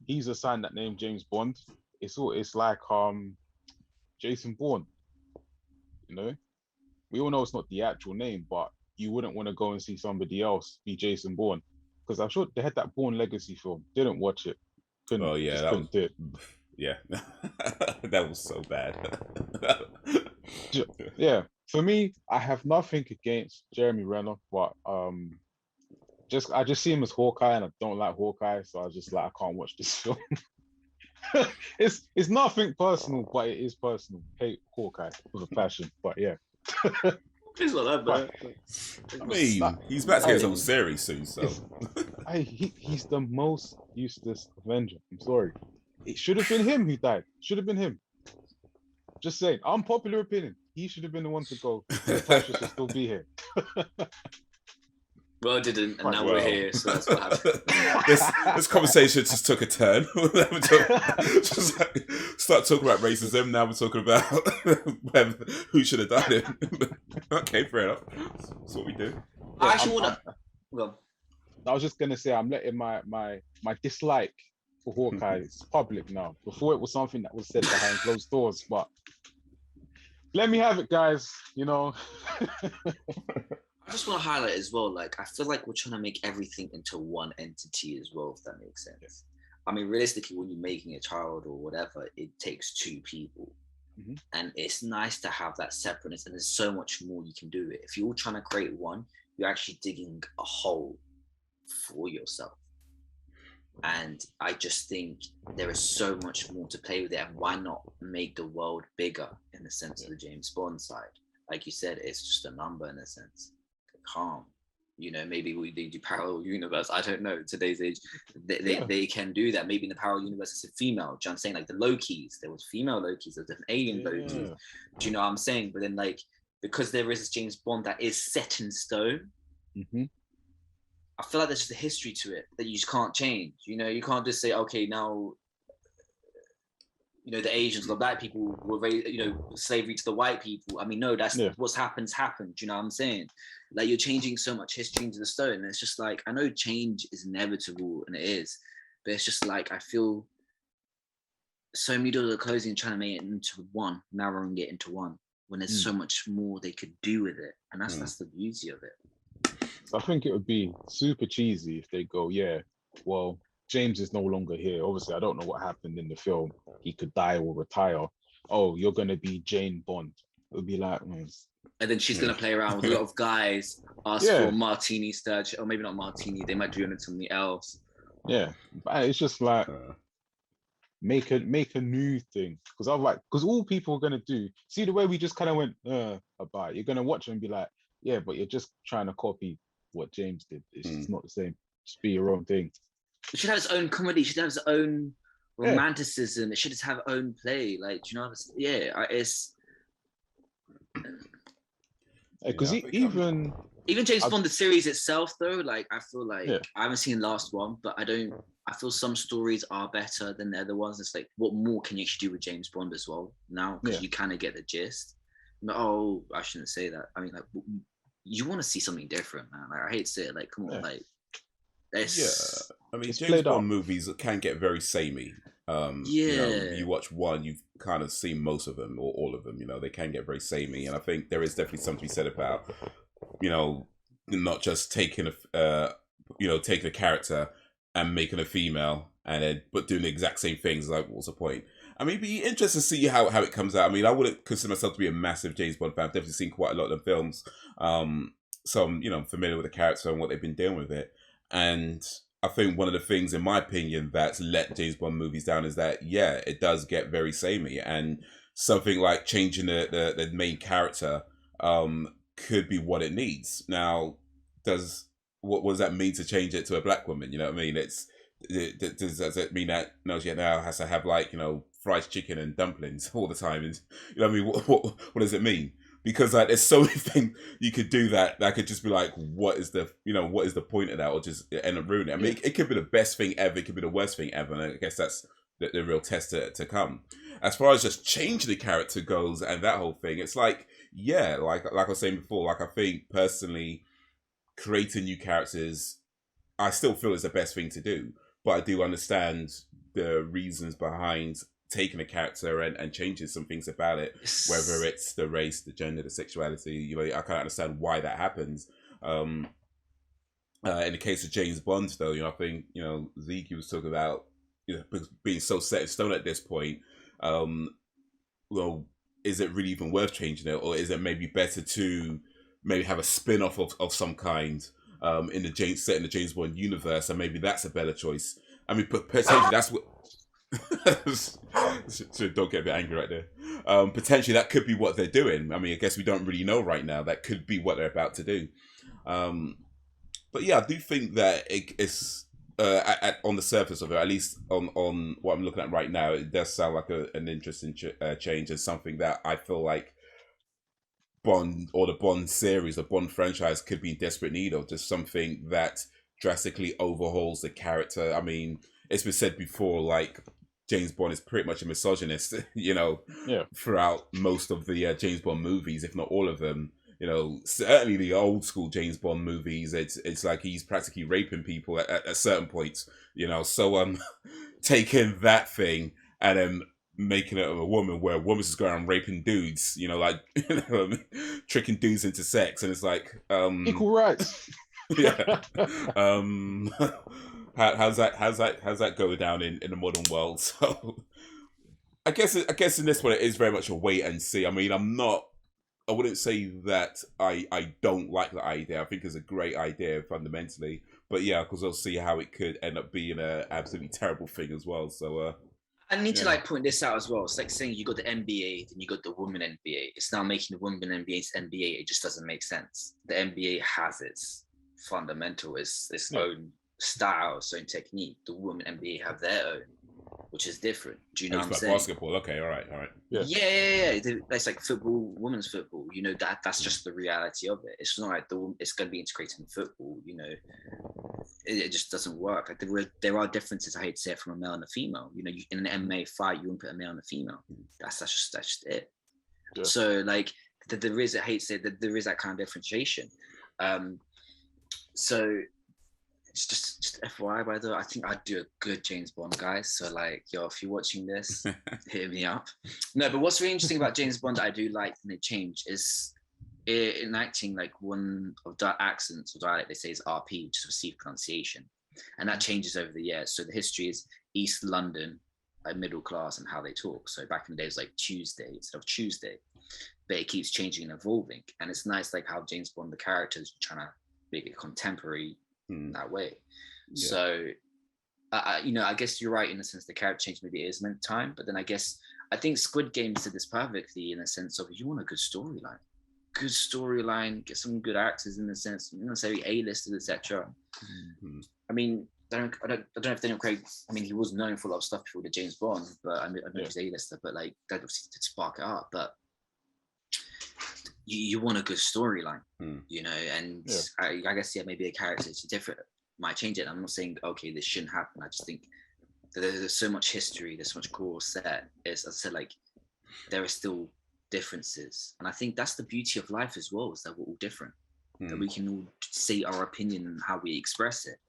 he's assigned that name, James Bond. It's like Jason Bourne. You know, we all know it's not the actual name, but you wouldn't want to go and see somebody else be Jason Bourne, because I'm sure they had that Bourne Legacy film. Didn't watch it. Oh yeah, Just that couldn't do it. yeah, that was so bad. Yeah, for me, I have nothing against Jeremy Renner, but I just see him as Hawkeye, and I don't like Hawkeye, so I just like I can't watch this film. It's nothing personal, but it is personal. Hate Hawkeye with a passion, but yeah. It's not that bad. I mean, he's about to get his own series soon, so. He's the most useless Avenger. I'm sorry. It should have been him who died. Should have been him. Just saying. Unpopular opinion. He should have been the one to go. Natasha should still be here. Well, I didn't, and now we're here, so that's what happened. this conversation just took a turn. Just like, start talking about racism. Now we're talking about who should have done it. Okay, fair enough. That's what we do. I actually want to. Well, I was just gonna say I'm letting my dislike for Hawkeye is public now. Before it was something that was said behind closed doors, but let me have it, guys. You know. I just want to highlight as well, like, I feel like we're trying to make everything into one entity as well, if that makes sense. Yes. I mean, realistically, when you're making a child or whatever, it takes two people. Mm-hmm. And it's nice to have that separateness, and there's so much more you can do. If you're trying to create one, you're actually digging a hole for yourself. And I just think there is so much more to play with it, and why not make the world bigger in the sense of the James Bond side? Like you said, it's just a number in a sense. Calm, maybe they do parallel universe. I don't know. Today's age, they can do that. Maybe in the parallel universe it's a female. Do you know what I'm saying? Like the Lokis, there was female Lokis, there's different alien Lokis. Do you know what I'm saying? But then, like, because there is this James Bond that is set in stone, I feel like there's just a history to it that you just can't change. You can't just say, okay, now, the Asians, the black people were raised, slavery to the white people. I mean, no, that's what's happened. Do you know what I'm saying? Like, you're changing so much history into the stone. And it's just like, I know change is inevitable, and it is, but it's just like, I feel so many doors are closing, trying to make it into one, narrowing it into one, when there's so much more they could do with it. And that's the beauty of it. I think it would be super cheesy if they go, well, James is no longer here. Obviously, I don't know what happened in the film. He could die or retire. Oh, you're going to be Jane Bond. It would be like... And then she's going to play around with a lot of guys, ask for martini sturge, or maybe not martini. They might do it something else. Yeah, but it's just like... Make a new thing. Because all people are going to do... See the way we just kind of went about it. You're going to watch it and be like, yeah, but you're just trying to copy what James did. It's just not the same. Just be your own thing. It should have its own comedy. It should have its own romanticism. It should just have its own play. Like, do you know? It's because even James Bond the series itself, though. Like, I feel like I haven't seen the last one, but I feel some stories are better than the other ones. It's like, what more can you actually do with James Bond as well now? Because you kind of get the gist. No, I shouldn't say that. I mean, like, you want to see something different, man. Like, I hate to say it. Like, come on, like. I mean, James Bond movies can get very samey. You watch one, you've kind of seen most of them or all of them. They can get very samey, and I think there is definitely something to be said about, not just taking taking a character and making a female but doing the exact same things. Like, what's the point? I mean, it'd be interesting to see how it comes out. I mean, I wouldn't consider myself to be a massive James Bond fan. I've definitely seen quite a lot of the films, so I'm familiar with the character and what they've been doing with it. And I think one of the things, in my opinion, that's let James Bond movies down is that, it does get very samey. And something like changing the main character could be what it needs. Now, what does that mean to change it to a black woman? You know what I mean? Does it mean that she now has to have, like, fried chicken and dumplings all the time? And, what I mean? What does it mean? because like there's so many things you could do that could just be like, what is the point of that, or just end up ruining it. I mean, it could be the best thing ever, it could be the worst thing ever, and I guess that's the real test to come. As far as just changing the character goes and that whole thing, it's like, yeah, like I was saying before, like I think personally, creating new characters, I still feel is the best thing to do, but I do understand the reasons behind taking a character and changing some things about it, whether it's the race, the gender, the sexuality. I can't understand why that happens. In the case of James Bond, though, I think Zeke was talking about being so set in stone at this point. Well, is it really even worth changing it, or is it maybe better to maybe have a spin-off of some kind in the James Bond universe, and maybe that's a better choice. I mean, potentially that's what. So don't get a bit angry right there. Potentially that could be what they're doing. I mean, I guess we don't really know right now. That could be what they're about to do. But yeah, I do think that it's on the surface of it, at least on what I'm looking at right now, it does sound like an interesting change, and something that I feel like Bond, or the Bond series, the Bond franchise, could be in desperate need of. Just something that drastically overhauls the character. I mean, it's been said before, like, James Bond is pretty much a misogynist, throughout most of the James Bond movies, if not all of them. Certainly the old school James Bond movies, it's like he's practically raping people at certain points, so taking that thing and then making it a woman, where a woman's just going around raping dudes, tricking dudes into sex, and it's like equal rights. Yeah. How's that go down in the modern world? So I guess in this one it is very much a wait and see. I mean, I wouldn't say that I don't like the idea. I think it's a great idea fundamentally, but yeah, because I'll see how it could end up being an absolutely terrible thing as well. So I need to point this out as well. It's like saying you got the NBA, then you got the women NBA. It's now making the women NBA to NBA. It just doesn't make sense. The NBA has its fundamental, its own style, its own technique. The women NBA have their own, which is different. Do you know what I'm saying? Basketball, okay, all right. Yeah. That's like football, women's football. That's just the reality of it. It's not like it's going to be integrated in football. It just doesn't work. Like there are differences. I hate to say it, from a male and a female. In an MMA fight, you won't put a male and a female. That's just it. Yeah. So like there is, I hate to say that there is that kind of differentiation. So it's just FYI, by the way, I think I'd do a good James Bond, guys. So like, if you're watching this, hit me up. No, but what's really interesting about James Bond that I do like, and they change, is in acting, like one of the accents or dialect they say is RP, which is received pronunciation, and that changes over the years. So the history is East London, like middle class, and how they talk. So back in the day, it was like Tuesday instead of Tuesday, but it keeps changing and evolving. And it's nice, like how James Bond, the characters, trying to make it contemporary that way. Yeah. So I guess you're right in the sense the character change maybe it is meant time, but then I think Squid Game did this perfectly in the sense of, you want a good storyline, get some good actors in the sense, not necessarily A-listers, etc. Mm-hmm. I mean, I don't know if Daniel Craig, I mean, he was known for a lot of stuff before the James Bond, but I know he's A-lister, but like that obviously did spark it up. But you want a good storyline, and I guess maybe a character is different, might change it. I'm not saying okay, this shouldn't happen. I just think that there's so much history, there's so much core set. As I said, like there are still differences, and I think that's the beauty of life as well, is that we're all different, that we can all say our opinion and how we express it.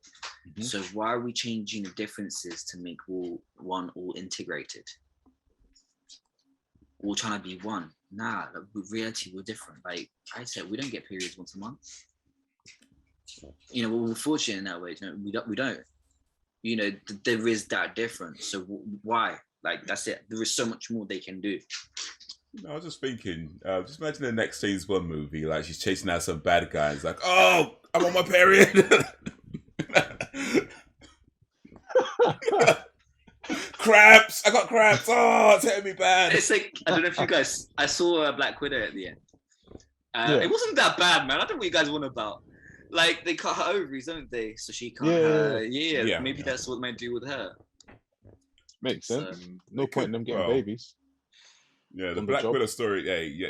Mm-hmm. So why are we changing the differences to make all integrated? All trying to be one. Nah, with reality we're different. Like I said, we don't get periods once a month. We're fortunate in that way. We don't. There is that difference. So why? Like that's it. There is so much more they can do. I was just thinking, just imagine the next James Bond movie, like she's chasing out some bad guy. It's like, oh, I'm on my period. Cramps! I got cramps! Oh, it's hitting me bad. It's like, I don't know if you guys, I saw Black Widow at the end. It wasn't that bad, man. I don't know what you guys want about. Like, they cut her ovaries, don't they? So she can't. Maybe that's what they might do with her. Makes sense. No point in them getting babies. Yeah, the on the Black job. Widow story.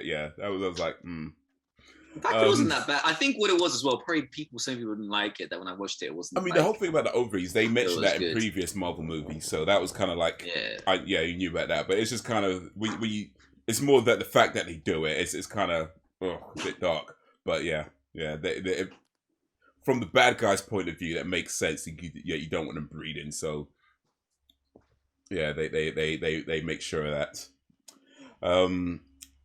Yeah. That was like, Black Widow wasn't that bad. I think what it was as well, probably some people didn't like it. That when I watched it, it wasn't. I mean, like, the whole thing about the ovaries, they mentioned that in good. previous Marvel movies, so that was kind of like, you knew about that, but it's just kind of it's more that the fact that they do it, it's kind of a bit dark, but yeah, they, from the bad guy's point of view, that makes sense. You don't want them breeding, so yeah, they make sure of that.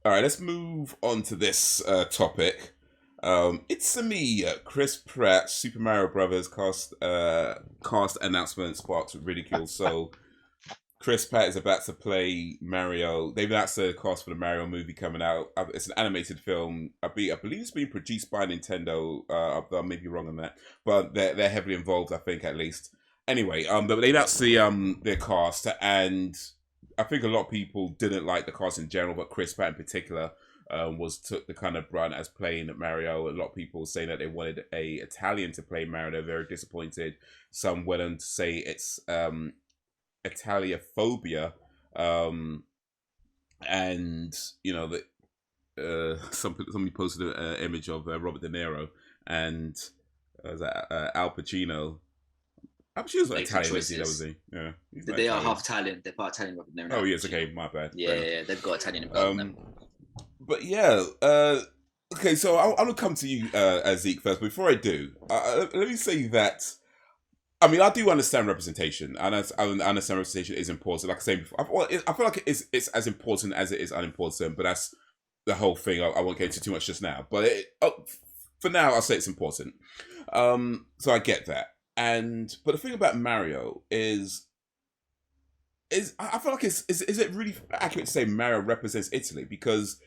All right, let's move on to this topic. It's me, Chris Pratt, Super Mario Brothers cast announcement sparks ridicule. So, Chris Pratt is about to play Mario. They've announced the cast for the Mario movie coming out. It's an animated film. I believe it's being produced by Nintendo. I may be wrong on that, but they're heavily involved. I think at least. Anyway, but they announced their cast, and I think a lot of people didn't like the cast in general, but Chris Pratt in particular. Took the kind of brunt as playing Mario. A lot of people saying that they wanted a Italian to play Mario. They're very disappointed. Some went on to say it's Italiaphobia, and you know that somebody posted an image of Robert De Niro and Al Pacino. Al Pacino's not Italian, is he? That was he. Yeah, they are half Italian. They're part Italian. Robert De Niro. Oh yes, okay, my bad. Yeah, they've got Italian in them. But yeah, okay, so I'm going to come to you, Zeke, first. Before I do, let me say that, I mean, I do understand representation, and I understand representation is important. Like I said before, I feel like it's as important as it is unimportant, but that's the whole thing. I won't get into too much just now. But for now, I'll say it's important. So I get that. But the thing about Mario is I feel like is it really accurate to say Mario represents Italy? Because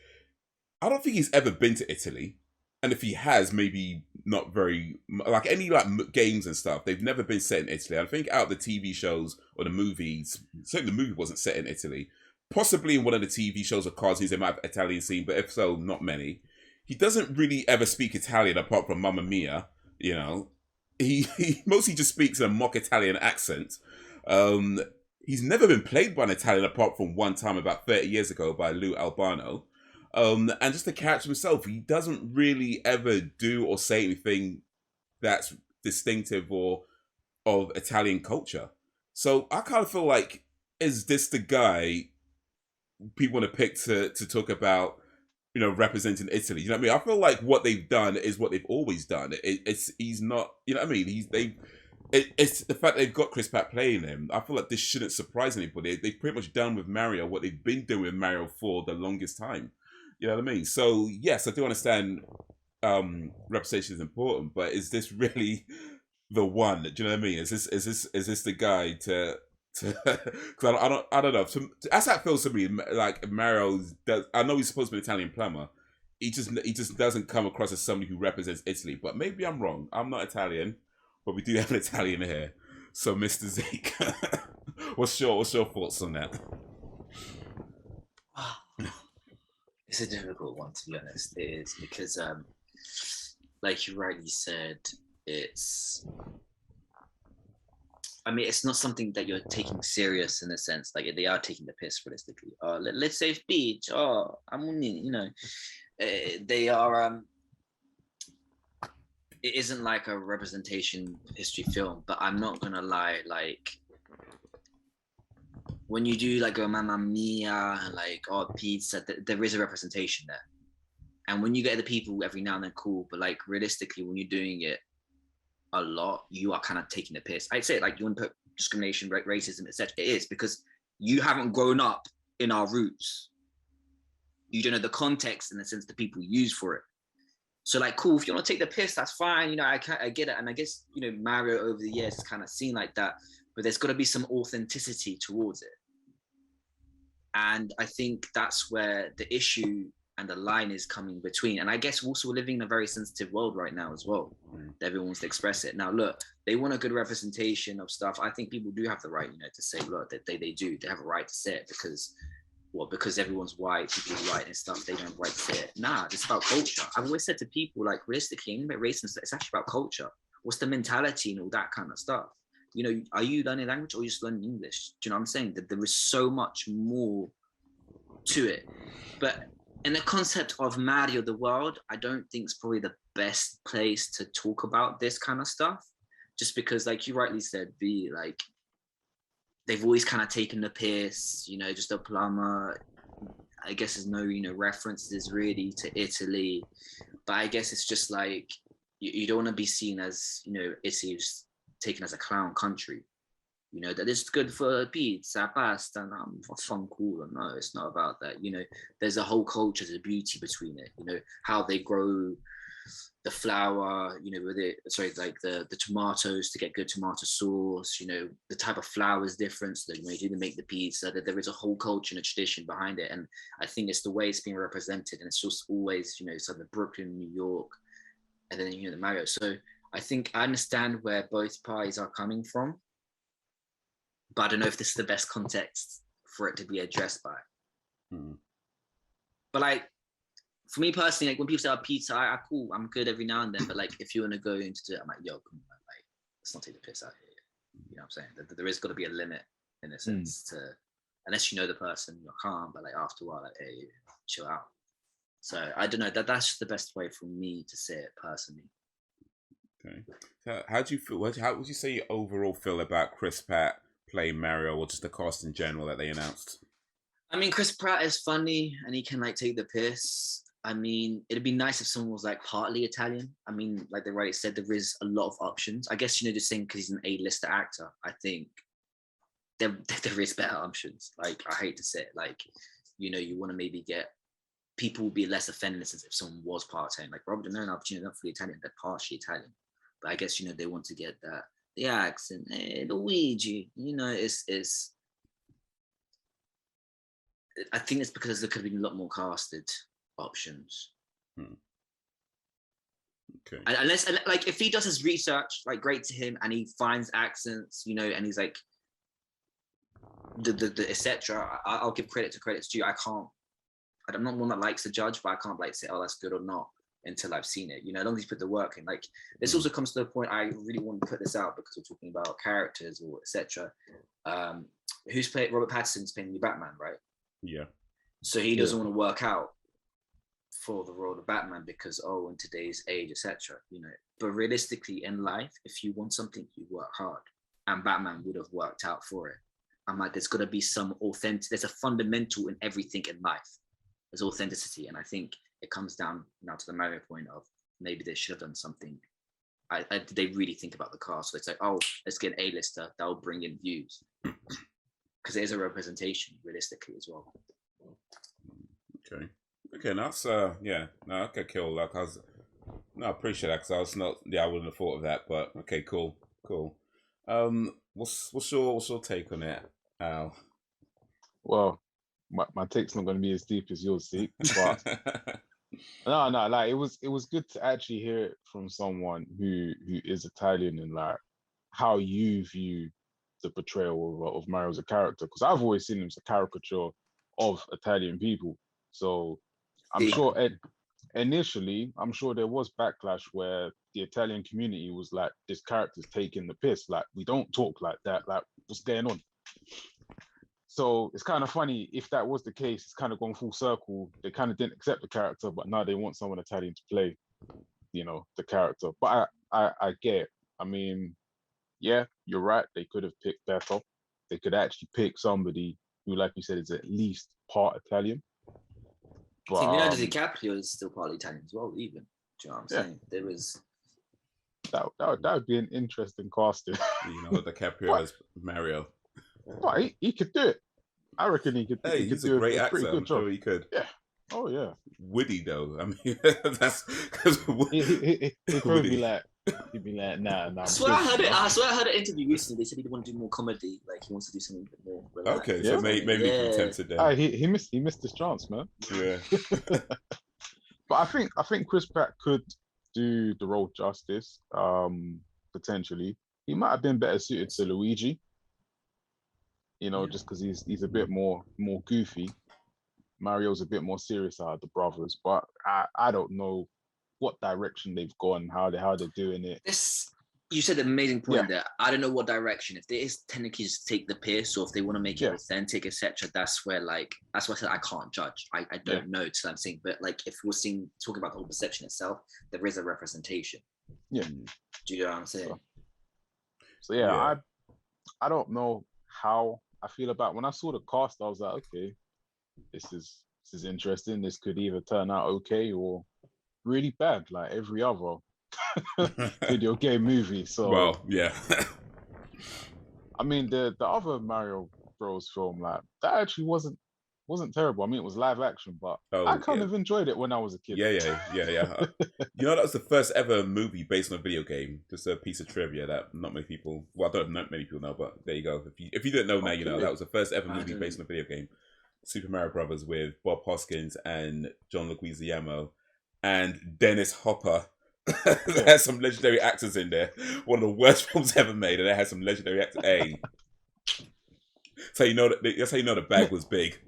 I don't think he's ever been to Italy, and if he has, maybe not very like any games and stuff. They've never been set in Italy. I think out of the TV shows or the movies, certainly the movie wasn't set in Italy. Possibly in one of the TV shows or cartoons, they might have Italian scene, but if so, not many. He doesn't really ever speak Italian apart from Mamma Mia. You know, he mostly just speaks in a mock Italian accent. He's never been played by an Italian apart from one time about 30 years ago by Lou Albano. And just the character himself, he doesn't really ever do or say anything that's distinctive or of Italian culture. So I kind of feel like, is this the guy people want to pick to talk about, you know, representing Italy? You know what I mean? I feel like what they've done is what they've always done. He's not, you know what I mean? It's the fact they've got Chris Pratt playing him. I feel like this shouldn't surprise anybody. They've pretty much done with Mario what they've been doing with Mario for the longest time. You know what I mean? So yes, I do understand representation is important, but is this really the one? Do you know what I mean? Is this the guy to? Because I don't know. As that feels to me, like Mario does. I know he's supposed to be an Italian plumber. He just doesn't come across as somebody who represents Italy. But maybe I'm wrong. I'm not Italian, but we do have an Italian here. So, Mr. Zeke, what's your thoughts on that? It's a difficult one, to be honest. It is because, like you rightly said, it's not something that you're taking serious in a sense. Like they are taking the piss realistically. Let's say speech. You know, they are. It isn't like a representation history film, but I'm not gonna lie. Like when you do like a Mamma Mia and like pizza, there is a representation there. And when you get the people every now and then, cool. But like realistically, when you're doing it a lot, you are kind of taking the piss. I'd say like you want to put discrimination, racism, etc. It is because you haven't grown up in our roots. You don't know the context in the sense the people use for it. So like, cool, if you want to take the piss, that's fine. You know, I get it. And I guess, you know, Mario over the years is kind of seen like that, but there's got to be some authenticity towards it. And I think that's where the issue and the line is coming between. And I guess also we're living in a very sensitive world right now as well. Everyone wants to express it. Now, look, they want a good representation of stuff. I think people do have the right, you know, to say, look, that they have a right to say it because everyone's white, people are white and stuff, they don't have a right to say it. Nah, it's about culture. I've always said to people, like, realistically, ain't about race and stuff, it's actually about culture. What's the mentality and all that kind of stuff? You know, are you learning language or are you just learning English? Do you know what I'm saying? That there is so much more to it. But in the concept of Mario the world, I don't think it's probably the best place to talk about this kind of stuff, just because, like you rightly said, like they've always kind of taken the piss, just a plumber. I guess there's no, references really to Italy, but I guess it's just like you don't want to be seen as, Italy's taken as a clown country. That is good for pizza, pasta, and fun, cool. No, it's not about that. There's a whole culture, there's a beauty between it. How they grow the flour, the tomatoes to get good tomato sauce. The type of flour is different. So they make the pizza. That there is a whole culture and a tradition behind it, and I think it's the way it's being represented, and it's just always, it's like the Brooklyn, New York, and then the Mario. So I think I understand where both parties are coming from. But I don't know if this is the best context for it to be addressed by. But like, for me personally, like when people say pizza, I cool, I'm good every now and then. But like, if you want to go into it, I'm like, yo, come on, like, let's not take the piss out here. You know what I'm saying? There is got to be a limit in a sense to, unless you know the person, you're calm. But like after a while, like, hey, chill out. So I don't know. That's just the best way for me to say it personally. Okay. So how do you feel? How would you say you overall feel about Chris Pratt playing Mario, or just the cast in general that they announced? I mean, Chris Pratt is funny and he can like take the piss. I mean, it'd be nice if someone was like partly Italian. I mean, like they already said, there is a lot of options. I guess, just saying because he's an A-lister actor, I think there is better options. Like, I hate to say it, like, you want to maybe get, people will be less offended if someone was part Italian. Like Robert De Niro, not fully Italian, they're partially Italian. But I guess, they want to get that, the accent, Luigi, it's I think it's because there could have been a lot more casted options. Okay. Unless, like, if he does his research, like, great to him, and he finds accents, and he's like, the etc. I'll give credit's due. I'm not one that likes to judge, but I can't like say, oh, that's good or not until I've seen it. As long as you put the work in. Like, this also comes to the point I really want to put this out because we're talking about characters or etc. Who's played Robert Pattinson's playing the Batman, right? Yeah. So he doesn't want to work out for the role of Batman because, in today's age, etc. But realistically in life, if you want something, you work hard, and Batman would have worked out for it. I'm like, there's got to be some authentic. There's a fundamental in everything in life. There's authenticity, and I think it comes down now to the Mario point of maybe they should have done something. Did they really think about the cast? So it's like, let's get an A-lister that will bring in views, because it is a representation realistically as well. Okay, that's okay, cool. Like I appreciate that because I was not. Yeah, I wouldn't have thought of that. But okay, cool. What's your take on it, Al? Well, my take's not going to be as deep as yours, Zeke, but no, like it was good to actually hear it from someone who is Italian and like how you view the portrayal of Mario as a character, because I've always seen him as a caricature of Italian people. So I'm sure initially, I'm sure there was backlash where the Italian community was like, this character's taking the piss. Like, we don't talk like that. Like, what's going on? So it's kind of funny if that was the case. It's kind of gone full circle. They kind of didn't accept the character, but now they want someone Italian to play, the character. But I get it. I mean, yeah, you're right. They could have picked better. They could actually pick somebody who, like you said, is at least part Italian. But Leonardo DiCaprio is still partly Italian as well, even. Do you know what I'm saying? There was that would be an interesting casting. DiCaprio as Mario. But he could do it. I reckon he could. Hey, he he's could a do great a actor. pretty good I'm job. sure he could. Yeah. Oh yeah. Witty though. I mean, that's because he'd probably be like, nah. I swear I heard an interview recently. They said he wanted to do more comedy. Like he wants to do something a bit more relaxed. Okay, so maybe he can tempt it there. He missed his chance, man. Yeah. But I think Chris Pratt could do the role justice. Potentially, he might have been better suited to Luigi. Just because he's a bit more goofy. Mario's a bit more serious out of the brothers, but I don't know what direction they've gone, how they're doing it. You said an amazing point Yeah. there. I don't know what direction. If there is technically just take the piss, or if they want to make it Yeah. authentic, etc. That's why I said I can't judge. I don't know to I'm saying, but like if we're talking about the whole perception itself, there is a representation. Yeah. Do you know what I'm saying? So yeah, I don't know how I feel about when I saw the cast. I was like, okay, this is interesting. This could either turn out okay or really bad, like every other video game movie. So Well, yeah. I mean, the other Mario Bros film, like that actually wasn't terrible. I mean, it was live action, but I kind of enjoyed it when I was a kid. Yeah. You know, that was the first ever movie based on a video game. Just a piece of trivia that not many people, well, I don't know many people know, but there you go. If you didn't know now, you know that was the first ever movie based on a video game. Super Mario Brothers with Bob Hoskins and John Leguizamo and Dennis Hopper. There had some legendary actors in there. One of the worst films ever made, and it had some legendary actors. Hey, so you know that's how you know the bag was big.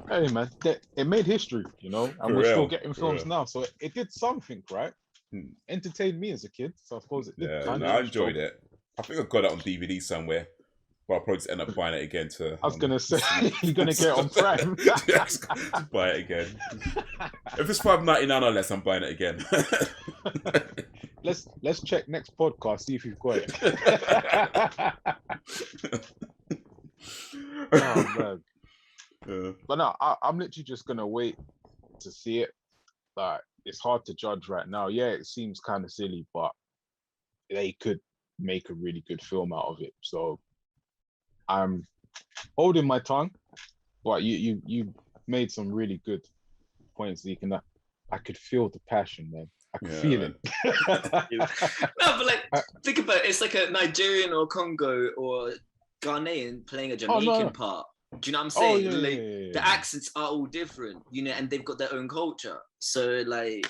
Hey man, it made history, you know, and we're still getting films now, so it did something, right? Entertained me as a kid, so I suppose it did. Yeah, I enjoyed it. I think I got it on DVD somewhere. But I'll probably just end up buying it again to... I was going to say, you're going to get it on Prime. Yes, buy it again. If it's $5.99 or less, I'm buying it again. Let's check next podcast, see if you've got it. Oh, man. Yeah. But no, I'm literally just going to wait to see it. Like, it's hard to judge right now. Yeah, it seems kind of silly, but they could make a really good film out of it. So... I'm holding my tongue, but you made some really good points. I could feel the passion, man. I could feel it. No, but like think about it. It's like a Nigerian or Congo or Ghanaian playing a Jamaican part. Do you know what I'm saying? The accents are all different, you know, and they've got their own culture. So like,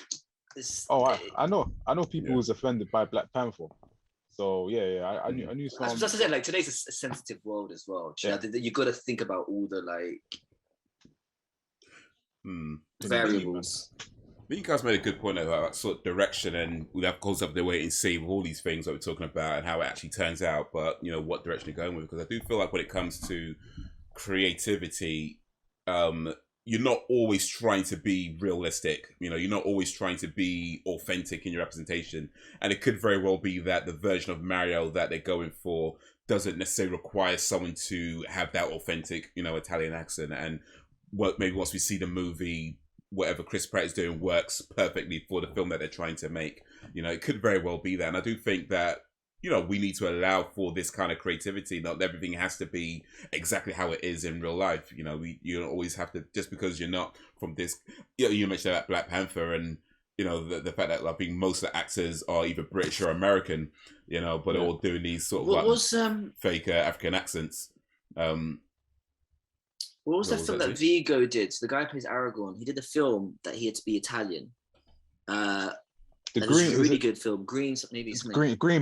I know people who's offended by Black Panther. So I knew some. That's what I said. Like today's a sensitive world as well. You got to think about all the variables. You guys made a good point about sort of direction, and we have goes up the way and see with all these things that we're talking about and how it actually turns out. But you know what direction you're going with, because I do feel like when it comes to creativity, you're not always trying to be realistic. You know, you're not always trying to be authentic in your representation. And it could very well be that the version of Mario that they're going for doesn't necessarily require someone to have that authentic, you know, Italian accent. And maybe once we see the movie, whatever Chris Pratt is doing works perfectly for the film that they're trying to make. You know, it could very well be that. And I do think that, you know, we need to allow for this kind of creativity. Not everything has to be exactly how it is in real life. You know, you don't always have to, just because you're not from this, you mentioned that Black Panther and, you know, the fact that like most of the actors are either British or American, you know, but they're all doing these sort of fake African accents. What was that film that Vigo did? So the guy who plays Aragorn, he did a film that he had to be Italian. Really good film. Green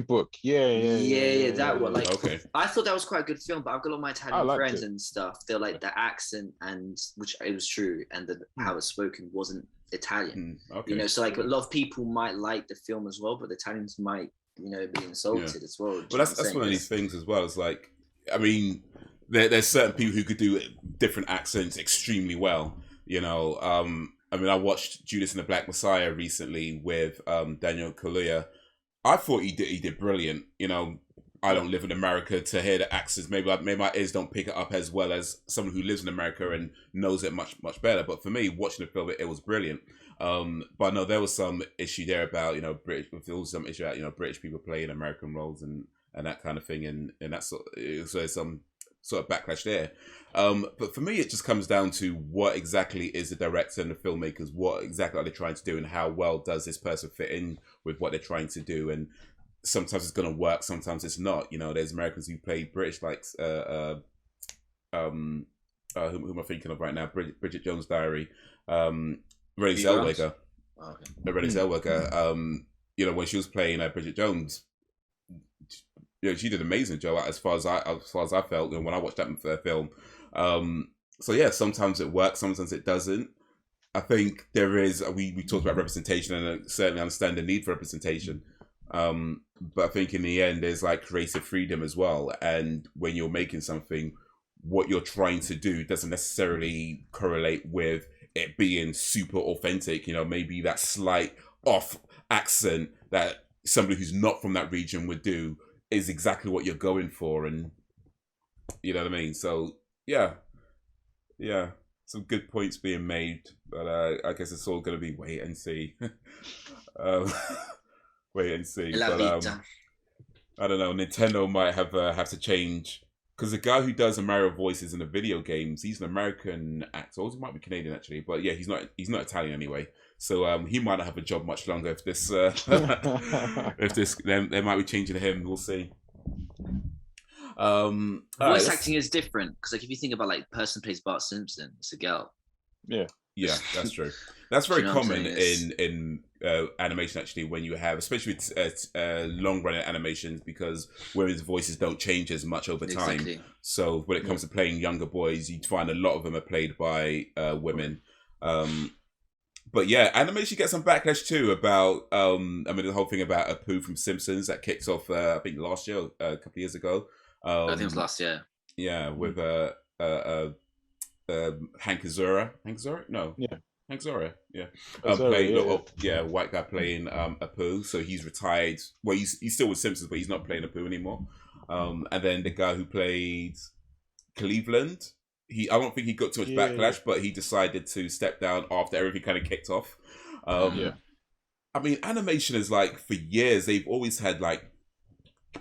Book. Yeah, that one. Like, I thought that was quite a good film, but I've got all my Italian friends and stuff. They're like the accent and which it was true, and how it's spoken wasn't Italian. You know, so like a lot of people might like the film as well, but the Italians might, you know, be insulted as well. Well, that's one of these things as well. It's like, I mean, there's certain people who could do different accents extremely well. You know, I mean, I watched Judas and the Black Messiah recently with Daniel Kaluuya. I thought he did brilliant. You know, I don't live in America to hear the accents. Maybe my ears don't pick it up as well as someone who lives in America and knows it much better. But for me, watching the film, it was brilliant. But no, there was some issue there about, you know, there was some issue about, you know, British people playing American roles and that kind of thing, and that's so there's some sort of backlash there. But for me, it just comes down to what exactly is the director and the filmmakers, what exactly are they trying to do, and how well does this person fit in with what they're trying to do. And sometimes it's going to work, sometimes it's not. You know, there's Americans who play British, like who am I thinking of right now? Bridget Jones' Diary, Renée Zellweger. Renée Zellweger. You know, when she was playing Bridget Jones, you know, she did amazing, Joe. As far as I felt, and when I watched that film. So yeah, sometimes it works, sometimes it doesn't. I think there is. We talked about representation, and I certainly understand the need for representation. but I think in the end, there's like creative freedom as well. And when you're making something, what you're trying to do doesn't necessarily correlate with it being super authentic. You know, maybe that slight off accent that somebody who's not from that region would do is exactly what you're going for. And you know what I mean? So, yeah. Yeah. Some good points being made. But I guess it's all going to be wait and see. um, wait and see. La But vita. I don't know. Nintendo might have to change because the guy who does the Mario voices in the video games, he's an American actor. Or he might be Canadian actually, but yeah, he's not Italian anyway. So he might not have a job much longer if this if this they might be changing him. We'll see. Voice acting is different because like if you think about like the person who plays Bart Simpson, it's a girl. Yeah. Yeah, that's true. That's very You know what I'm common saying? in animation actually when you have, especially with long running animations, because women's voices don't change as much over time. Exactly. So when it comes to playing younger boys, you'd find a lot of them are played by women. But yeah, animation gets some backlash too about I mean the whole thing about Apu from Simpsons that kicked off I think last year, a couple of years ago. I think it was last year. Yeah, with Hank Azaria. Hank Azaria? No. Yeah. Hank Azaria. Yeah. Azaria, Playing white guy playing Apu. So he's retired. Well, he's still with Simpsons, but he's not playing Apu anymore. And then the guy who played Cleveland, I don't think he got too much backlash, but he decided to step down after everything kind of kicked off. I mean, animation is like for years they've always had like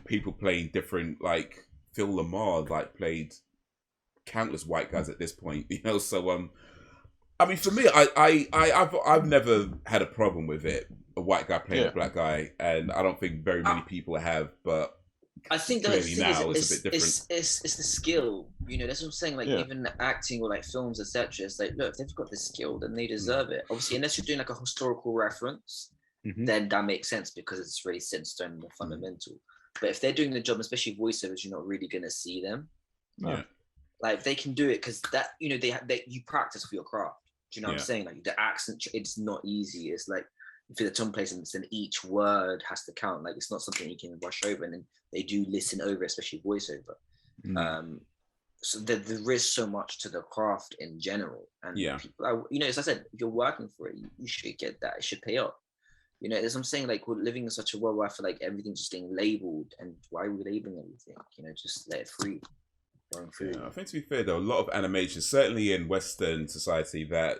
people playing different, like Phil Lamar like played countless white guys at this point, you know. So I mean, for me, I've never had a problem with it, a white guy playing a black guy, and I don't think very many people have. But I think that clearly now it's a bit different. It's the skill, you know. That's what I'm saying. Like even acting or like films, etc. It's like, look, if they've got the skill, then they deserve it. Obviously, unless you're doing like a historical reference, then that makes sense because it's really set in stone and more fundamental. But if they're doing the job, especially voiceovers, you're not really gonna see them. Yeah. Like they can do it because that, you know, they you practice for your craft. Do you know what I'm saying? Like the accent, it's not easy. It's like for the tone placements, then each word has to count. Like it's not something you can rush over, and then they do listen over, especially voiceover. So there is so much to the craft in general, and people, you know, as I said, if you're working for it, you should get that. It should pay up. You know, as I'm saying, like we're living in such a world where I feel like everything's just getting labeled, and why are we labeling everything? You know, just let it free. Yeah, I think to be fair though, a lot of animations, certainly in Western society, that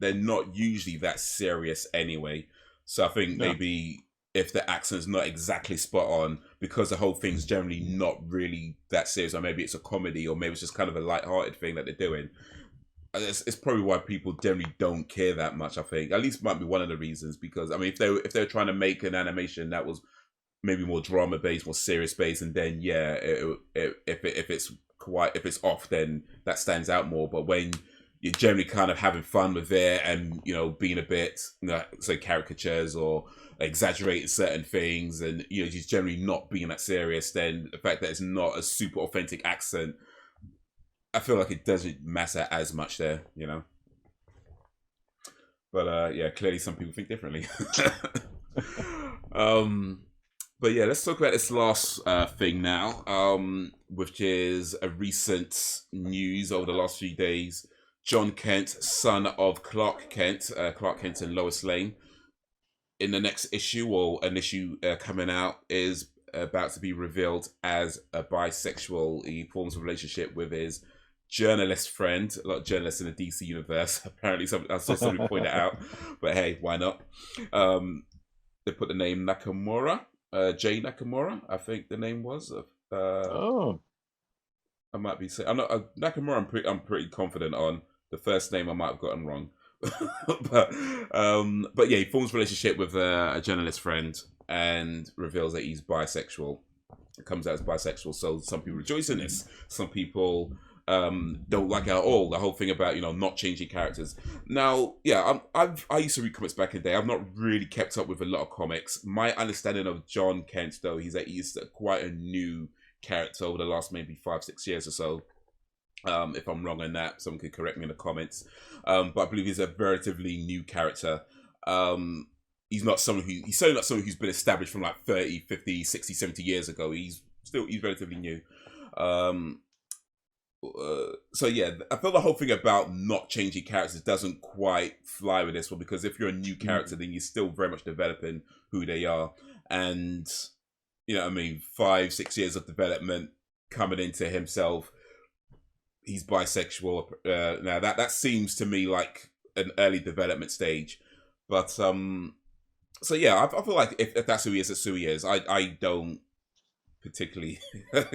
they're not usually that serious anyway. So I think maybe if the accent's not exactly spot on, because the whole thing's generally not really that serious, or maybe it's a comedy, or maybe it's just kind of a light-hearted thing that they're doing. It's probably why people generally don't care that much. I think at least might be one of the reasons. Because I mean, if they're trying to make an animation that was maybe more drama based, more serious based, and then if it's off, then that stands out more. But when you're generally kind of having fun with it, and you know, being a bit, you know, say caricatures or exaggerating certain things, and you know, just generally not being that serious, then the fact that it's not a super authentic accent, I feel like it doesn't matter as much there, you know. But yeah, clearly some people think differently. But yeah, let's talk about this last thing now, which is a recent news over the last few days. John Kent, son of Clark Kent and Lois Lane, in the next issue, or an issue coming out, is about to be revealed as a bisexual. He forms a relationship with his journalist friend. A lot of journalists in the DC universe. Apparently, I saw somebody point it out, but hey, why not? They put the name Nakamura. Jay Nakamura, I think the name was. I might be saying. I'm not Nakamura. I'm pretty confident on. The first name I might have gotten wrong, but yeah, he forms a relationship with a journalist friend and reveals that he's bisexual. It comes out as bisexual, so some people rejoice in this. Some people don't like it at all. The whole thing about, you know, not changing characters. Now, yeah, I used to read comics back in the day. I've not really kept up with a lot of comics. My understanding of John Kent, though, he's quite a new character over the last maybe 5-6 years or so. If I'm wrong on that, someone could correct me in the comments. But I believe he's a relatively new character. he's certainly not someone who's been established from like 30, 50, 60, 70 years ago. He's relatively new. So yeah, I feel the whole thing about not changing characters doesn't quite fly with this one, because if you're a new character, then you're still very much developing who they are. And, you know what I mean, 5-6 years of development coming into himself, he's bisexual. Now that seems to me like an early development stage. But, so yeah, I feel like if that's who he is, that's who he is. I don't particularly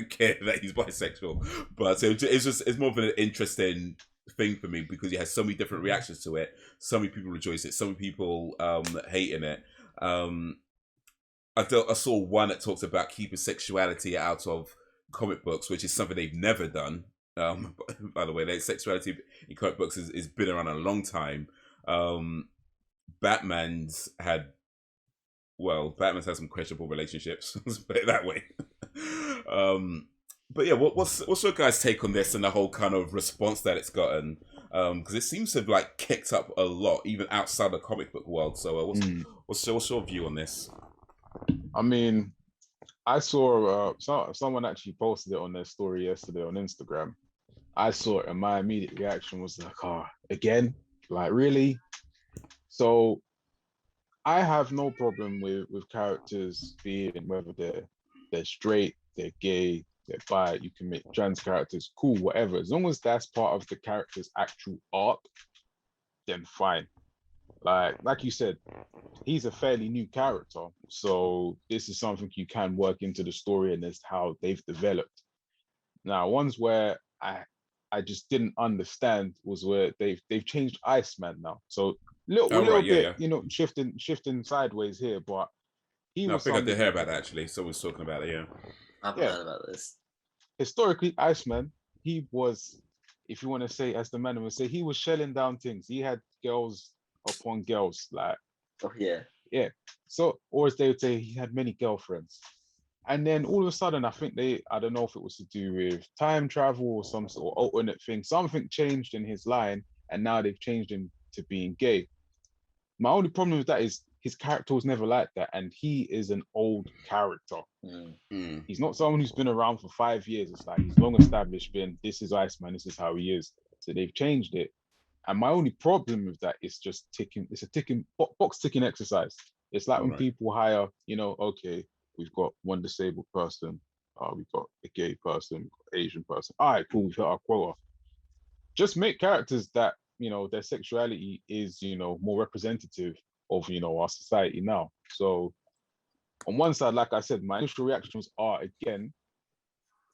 care that he's bisexual, but it's more of an interesting thing for me, because he has so many different reactions to it. So many people rejoice it, so many people hating it. I saw one that talks about keeping sexuality out of comic books, which is something they've never done. By the way, their sexuality in comic books is been around a long time. Batman's had some questionable relationships, let's put it that way. But yeah, what's your guys' take on this and the whole kind of response that it's gotten? Because it seems to have like kicked up a lot, even outside the comic book world. So what's your view on this? I mean, I saw someone actually posted it on their story yesterday on Instagram. I saw it, and my immediate reaction was like, "Oh, again? Like, really?" So I have no problem with characters being, whether they're straight, they're gay, they're bi, you can make trans characters, cool, whatever. As long as that's part of the character's actual arc, then fine. Like you said, he's a fairly new character, so this is something you can work into the story, and that's how they've developed. Now, ones where I just didn't understand was where they've changed Iceman now. So little bit, you know, shifting sideways here, but I think I did hear about that actually. Someone's talking about it, yeah. I haven't heard about this. Historically, Iceman, he was, if you want to say, as the man would say, he was shelling down things. He had girls upon girls, like. Oh yeah. Yeah. So, or as they would say, he had many girlfriends. And then all of a sudden, I think I don't know if it was to do with time travel or some sort of alternate thing. Something changed in his line, and now they've changed him to being gay. My only problem with that is his character was never like that, and he is an old character. He's not someone who's been around for 5 years. It's like he's long established, this is Iceman, this is how he is. So they've changed it. And my only problem with that is just it's a box ticking exercise. It's like when people hire, you know, okay, we've got one disabled person, we've got a gay person, we've got an Asian person. All right, cool, we've hit our quota. Just make characters that, you know, their sexuality is, you know, more representative of, you know, our society now. So on one side, like I said, my initial reactions are, again,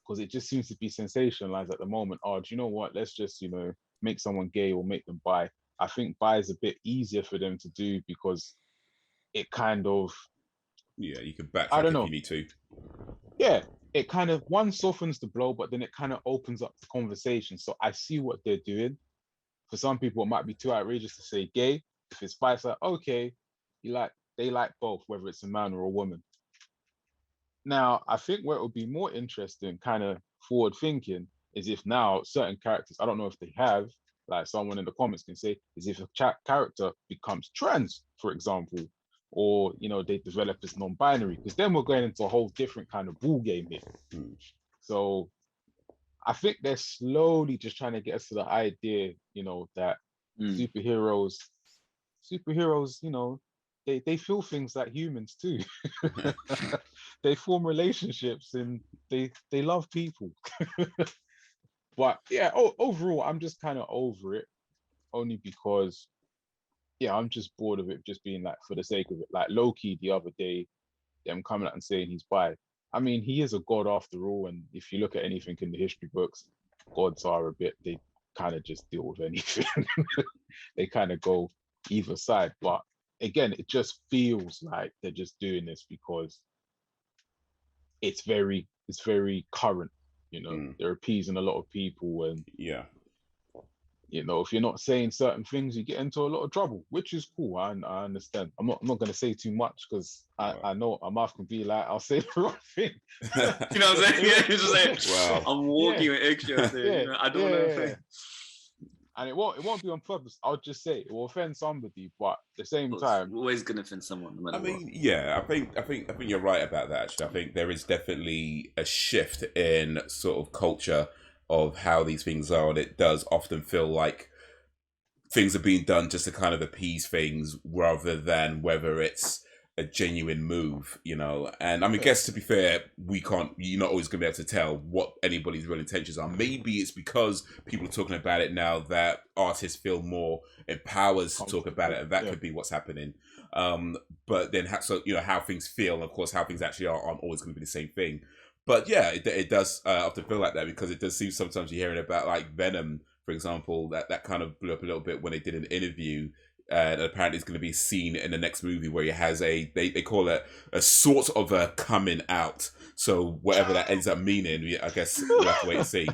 because it just seems to be sensationalized at the moment. Oh, do you know what? Let's just, you know, make someone gay or make them bi. I think bi is a bit easier for them to do because it kind of... Yeah, you can backtrack if you need to. Yeah, it kind of, one, softens the blow, but then it kind of opens up the conversation. So I see what they're doing. For some people, it might be too outrageous to say gay. If it's bi, it's like, okay, they like both, whether it's a man or a woman. Now, I think where it would be more interesting, kind of forward thinking, is if now certain characters, I don't know if they have, like someone in the comments can say, is if a character becomes trans, for example, or, you know, they develop as non-binary, because then we're going into a whole different kind of ball game here. So I think they're slowly just trying to get us to the idea, you know, that superheroes, you know, they feel things like humans too. They form relationships and they love people. But yeah, overall, I'm just kind of over it, only because, yeah, I'm just bored of it just being like for the sake of it. Like Loki the other day, them coming out and saying he's bi. I mean, he is a god after all, and if you look at anything in the history books, gods are they kind of just deal with anything. They kind of go either side. But again, it just feels like they're just doing this because it's very current, you know. They're appeasing a lot of people, and yeah, you know, if you're not saying certain things, you get into a lot of trouble, which is cool. I understand. I'm not going to say too much because I know my mouth can be like, I'll say the wrong thing. You know what I'm saying? Yeah, it's just like, wow. I'm walking with eggshells here. You know, I don't know. and it won't be on purpose. I'll just say it will offend somebody, but at the same It's time, always gonna offend someone, no matter I mean, yeah, I think you're right about that. Actually, I think there is definitely a shift in sort of culture of how these things are, and it does often feel like things are being done just to kind of appease things rather than whether it's a genuine move, you know. And I mean, I guess to be fair, you're not always going to be able to tell what anybody's real intentions are. Maybe it's because people are talking about it now that artists feel more empowered to talk about it, and that could be what's happening. But then, how things feel, and of course, how things actually aren't always going to be the same thing. But yeah, it does often feel like that, because it does seem sometimes you're hearing about like Venom, for example, that kind of blew up a little bit when they did an interview. And apparently it's going to be seen in the next movie where he has they call it a sort of a coming out. So whatever that ends up meaning, I guess we'll have to wait and see.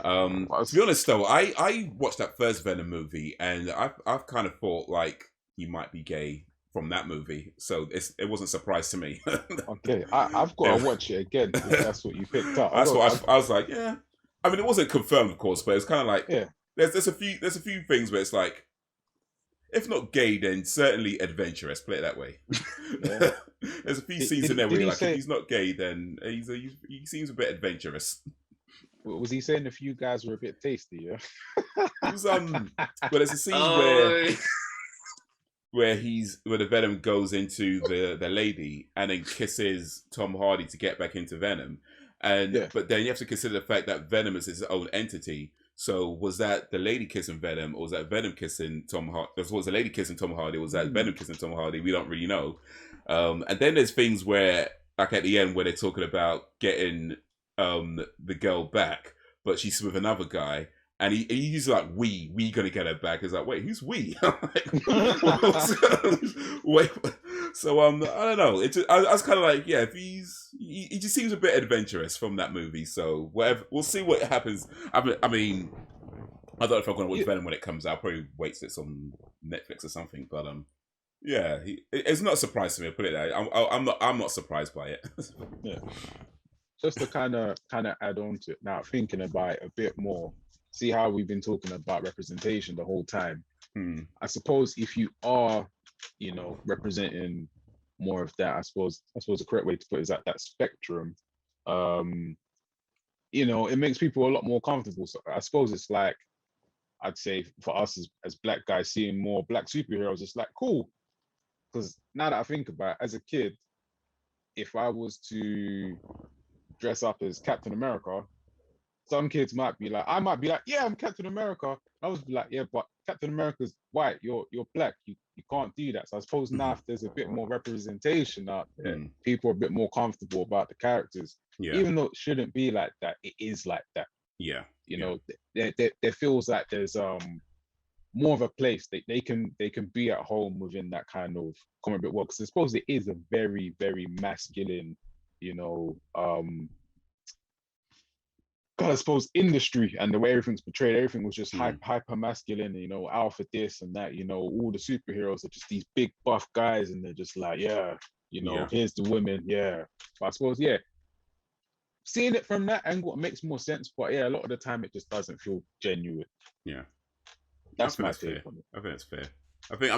To be honest though, I watched that first Venom movie and I've kind of thought like he might be gay from that movie, so it wasn't a surprise to me. Okay, I've got to watch it again if that's what you picked up. That's what I was like, yeah. I mean, it wasn't confirmed, of course, but it's kind of like, yeah. There's a few things where it's like, if not gay, then certainly adventurous. Put it that way. Yeah. There's a few scenes in there where you're like, if he's not gay, then he seems a bit adventurous. Was he saying a few guys were a bit tasty? Yeah. It was, well, there's a scene where the Venom goes into the lady and then kisses Tom Hardy to get back into Venom, but then you have to consider the fact that Venom is his own entity. So was that the lady kissing Venom, or was that Venom kissing Tom Hardy? Was the lady kissing Tom Hardy, or was that Venom kissing Tom Hardy? We don't really know. And then there's things where, like at the end, where they're talking about getting the girl back, but she's with another guy, and he's like, "We gonna get her back." It's like, wait, who's we? Wait, so I don't know. I was kind of like, yeah, if he just seems a bit adventurous from that movie. So whatever, we'll see what happens. I mean, I don't know if I'm gonna watch Venom when it comes out. I'll probably wait till it's on Netflix or something. But yeah, it's not a surprise to me. I'll put it there. I'm not surprised by it. Yeah. Just to kind of add on to it now, thinking about it a bit more. See how we've been talking about representation the whole time. I suppose if you are, representing more of that, I suppose the correct way to put it is that spectrum. It makes people a lot more comfortable. So I suppose it's like, I'd say for us as black guys, seeing more black superheroes, it's like cool. Because now that I think about it, as a kid, if I was to dress up as Captain America, some kids might be like, yeah, I'm Captain America. I was like, yeah, but Captain America's white. You're black. You can't do that. So I suppose now if there's a bit more representation out there, people are a bit more comfortable about the characters. Yeah. Even though it shouldn't be like that, it is like that. Yeah. There feels like there's more of a place they can be at home within that kind of comic book world. Because I suppose it is a very, very masculine, I suppose industry, and the way everything's portrayed, everything was just hyper masculine, alpha this and that, all the superheroes are just these big buff guys, and they're just like, here's the women, yeah. But I suppose, seeing it from that angle, it makes more sense. But yeah, a lot of the time it just doesn't feel genuine. Yeah, that's my take on it. I think that's fair. I think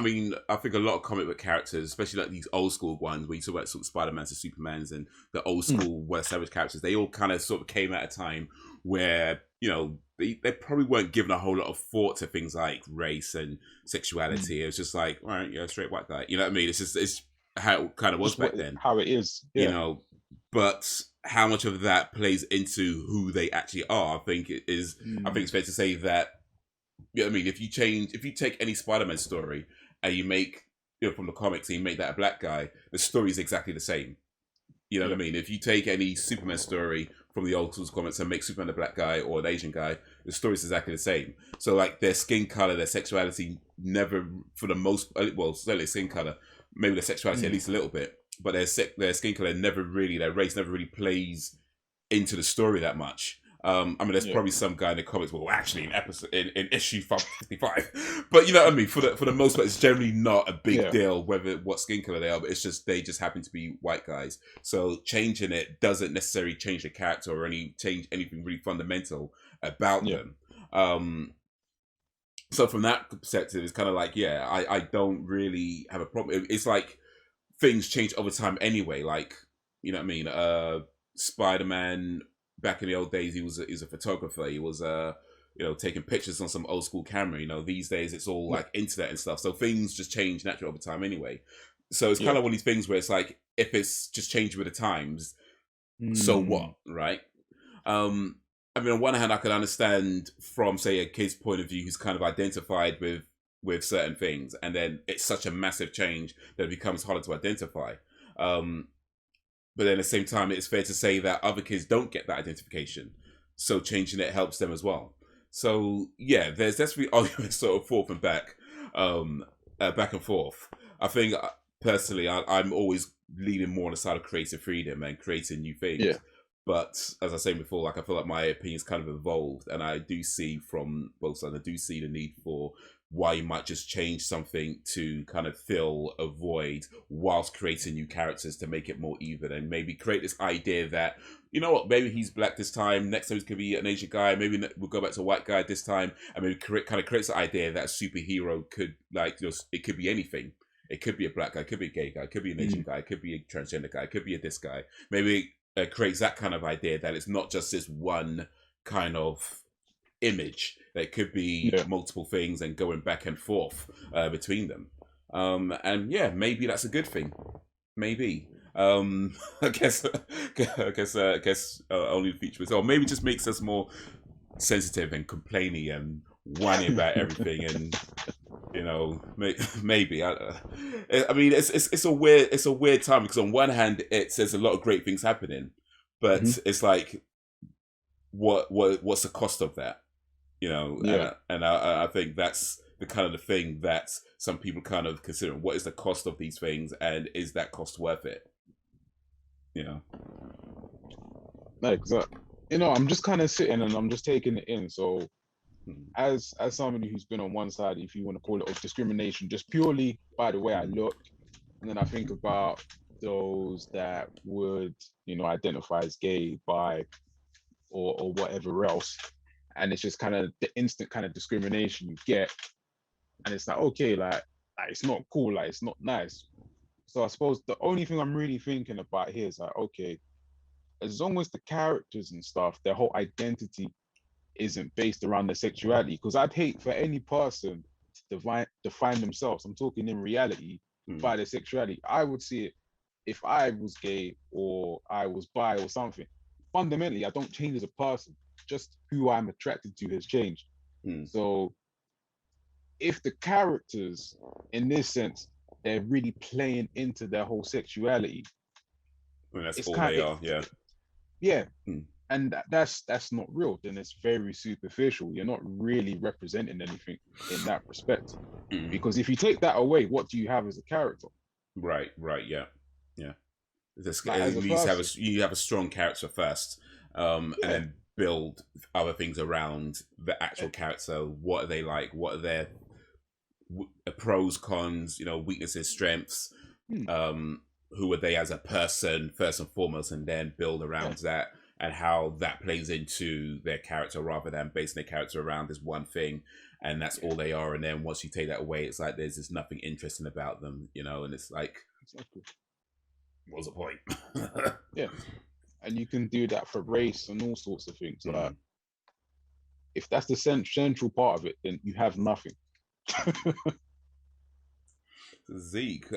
a lot of comic book characters, especially like these old school ones, where you talk about sort of Spider-Mans and Supermans and the old school well-established characters, they all kind of sort of came at a time where, they probably weren't given a whole lot of thought to things like race and sexuality. It was just like, all right, yeah, straight white guy. You know what I mean? It's how it kind of was back then. How it is. Yeah. But how much of that plays into who they actually are, I think it's fair to say that, I mean, if you take any Spider-Man story and you make, from the comics, and you make that a black guy, the story is exactly the same. You know what I mean? If you take any Superman story from the old school comics and make Superman a black guy or an Asian guy, the story is exactly the same. So, like, their skin color, their sexuality never, for the most, well, certainly skin color, maybe their sexuality at least a little bit, but their skin color their race never really plays into the story that much. I mean, there's probably some guy in the comics, well, actually in issue 55, but you know what I mean. For the most part, it's generally not a big deal what skin color they are, but it's just they just happen to be white guys. So changing it doesn't necessarily change the character or change anything really fundamental about them. So from that perspective, it's kind of like, yeah, I don't really have a problem. It's like things change over time anyway. Like, you know what I mean? Spider-Man, back in the old days, he was a photographer. He was taking pictures on some old school camera. You know, these days it's all like internet and stuff. So things just change naturally over time anyway. So it's kind of one of these things where it's like, if it's just changing with the times, so what, right? I mean, on one hand, I can understand from, say, a kid's point of view who's kind of identified with certain things, and then it's such a massive change that it becomes harder to identify. But then at the same time, it's fair to say that other kids don't get that identification, so changing it helps them as well. So yeah, there's definitely arguments sort of forth and back and forth. I think personally, I'm always leaning more on the side of creative freedom and creating new things. Yeah. But as I was saying before, like I feel like my opinion's kind of evolved, and I do see from both sides, I do see the need for why you might just change something to kind of fill a void whilst creating new characters to make it more even, and maybe create this idea that, you know what, maybe he's black this time, next time he's going to be an Asian guy, maybe we'll go back to a white guy this time, and maybe kind of creates the idea that a superhero could, like, it could be anything. It could be a black guy, it could be a gay guy, it could be an Asian guy, it could be a transgender guy, it could be a this guy. Maybe creates that kind of idea that it's not just this one kind of image. That could be multiple things and going back and forth between them. And yeah, maybe that's a good thing. Maybe. I guess only the future is, or maybe just makes us more sensitive and complainy and whining about everything, and you know, maybe. I mean, it's a weird time, because on one hand it says a lot of great things happening, but it's like, what's the cost of that? You know, and I think that's the kind of the thing that some people kind of consider. What is the cost of these things, and is that cost worth it? You know, no, because you know, I'm just kind of sitting and I'm just taking it in. So, as somebody who's been on one side, if you want to call it, of discrimination, just purely by the way I look, and then I think about those that would, you know, identify as gay, bi, or whatever else. And it's just kind of the instant kind of discrimination you get, and it's like, okay, like it's not cool, like it's not nice. So I suppose the only thing I'm really thinking about here is like, okay, as long as the characters and stuff, their whole identity isn't based around their sexuality, because I'd hate for any person to define themselves, I'm talking in reality, by their sexuality. I would see it if I was gay or I was bi or something. Fundamentally, I don't change as a person. Just who I'm attracted to has changed. So if the characters, in this sense, they're really playing into their whole sexuality, I mean, that's all they are. And that's not real. Then it's very superficial. You're not really representing anything in that respect. Because if you take that away, what do you have as a character? Right, yeah. At least you have a strong character first, and then build other things around the actual character. What are they like? What are their pros, cons? You know, weaknesses, strengths. Who are they as a person first and foremost, and then build around that, and how that plays into their character, rather than basing their character around this one thing, and that's all they are. And then once you take that away, it's like there's just nothing interesting about them, you know. And it's like, what's the point? And you can do that for race and all sorts of things. Like, if that's the central part of it, then you have nothing. Zeke,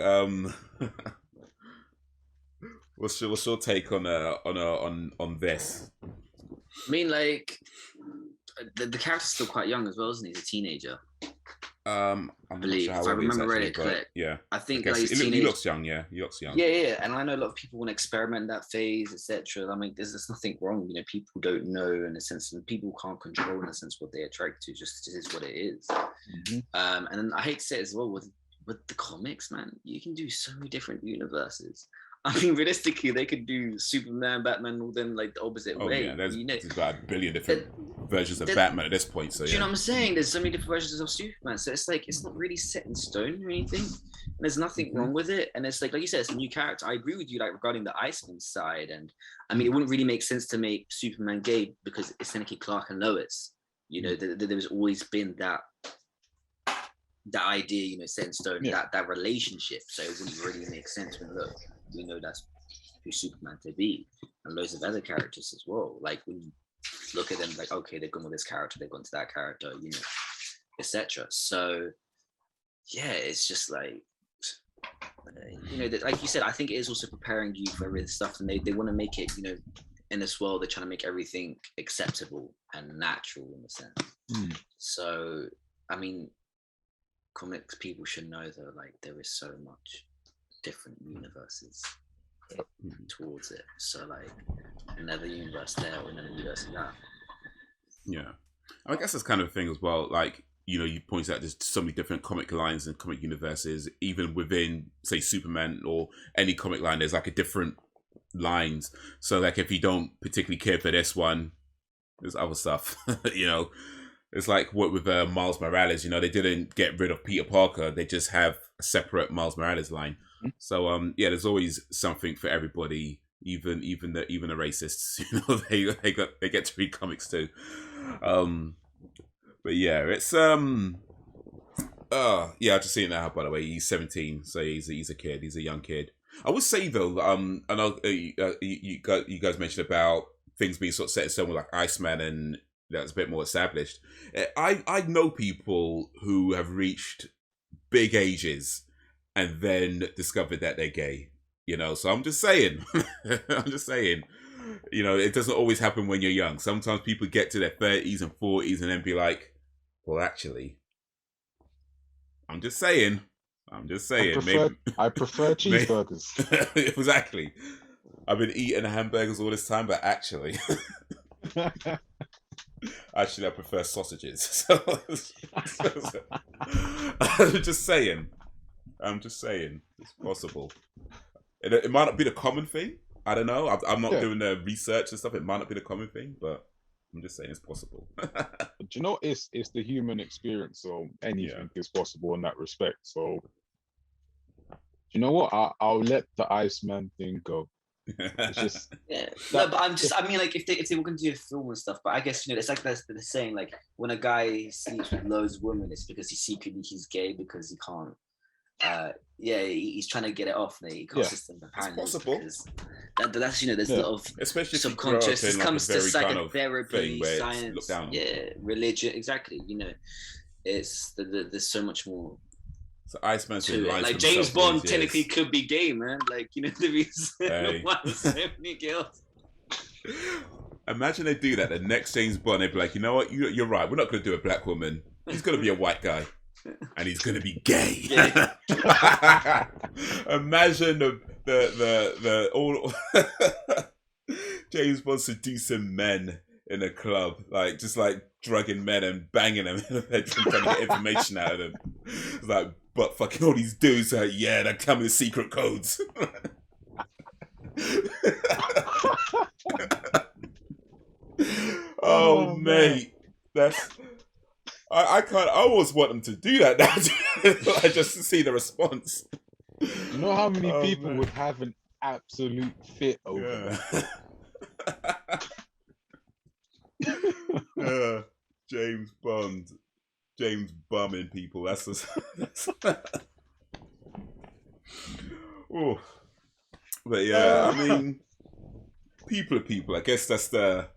what's your take on this? I mean, like, the character's still quite young as well, isn't he? He's a teenager. I believe, if I remember Reddit correct. Yeah, I think like he looks young. Yeah, he looks young. Yeah, and I know a lot of people want to experiment in that phase, etc. I mean, there's nothing wrong. You know, people don't know in a sense, and people can't control in a sense what they attract to. Just is what it is. And then I hate to say it as well, with the comics, man, you can do so many different universes. I mean, realistically, they could do Superman, Batman, all them like the opposite way. Yeah, there's about a billion different versions of Batman at this point. So do you know what I'm saying? There's so many different versions of Superman. So it's like, it's not really set in stone or anything. And there's nothing wrong with it. And it's like you said, it's a new character. I agree with you, like regarding the Iceman side. And I mean, it wouldn't really make sense to make Superman gay because it's Seneca Clark and Lois. You know, there's always been that that idea, you know, set in stone, that relationship. So it wouldn't really make sense when, look, we know that's who Superman to be, and loads of other characters as well. Like when you look at them, like, okay, they've gone with this character, they've gone to that character, you know, etc. So yeah, it's just like, you know, like you said, I think it is also preparing you for every stuff, and they want to make it, you know, in this world, they're trying to make everything acceptable and natural in a sense. So, I mean, comics people should know though, like there is so much different universes towards it. So like another universe there or another universe that. Yeah. I guess that's kind of a thing as well. Like, you know, you pointed out there's so many different comic lines and comic universes, even within, say, Superman or any comic line, there's like a different lines. So like if you don't particularly care for this one, there's other stuff. You know, it's like what with Miles Morales, you know, they didn't get rid of Peter Parker, they just have a separate Miles Morales line. So yeah, there's always something for everybody, even the racists, you know, they get to read comics too. But yeah, it's yeah, I've just seen it now, by the way. He's 17, so he's a kid, he's a young kid. I would say though, I know you guys mentioned about things being sort of set in stone with like Iceman, and that's a bit more established. I know people who have reached big ages and then discovered that they're gay. You know, so I'm just saying, you know, it doesn't always happen when you're young. Sometimes people get to their 30s and 40s and then be like, well, actually, I'm just saying. I prefer cheeseburgers. Exactly. I've been eating hamburgers all this time, but actually, I prefer sausages. So, I'm just saying. It's possible. It might not be the common thing. I don't know. I'm not doing the research and stuff. It might not be the common thing, but I'm just saying it's possible. But you know, it's the human experience, so anything is possible in that respect. So, you know what? I'll let the Iceman thing go. It's just no, but I mean, like if they were going to do a film and stuff, but I guess, you know, it's like they're saying, like when a guy sleeps with loads of women, it's because he's gay because he can't. He's trying to get it off, and he can't system apparently. It's possible. That's, you know, there's a lot of especially subconscious. This comes to psychotherapy, kind of science, religion. Exactly. You know, it's there's so much more. So Iceman's been like James Bond technically could be gay, man. Like, you know, the reason why so many girls. Imagine they do that. The next James Bond, they'd be like, you know what? You're right. We're not going to do a black woman. He's going to be a white guy. And he's gonna be gay. Yeah. Imagine the all James Bond seducing men in a club, like just like drugging men and banging them in the bedroom, trying to get information out of them. It's like, but fucking all these dudes are they're coming with secret codes. Oh mate, that's. I can't. I always want them to do that now. I just to see the response. You know how many people would have an absolute fit over that? James Bond, James bumming people. That's oh, but yeah. I mean, people are people. I guess that's the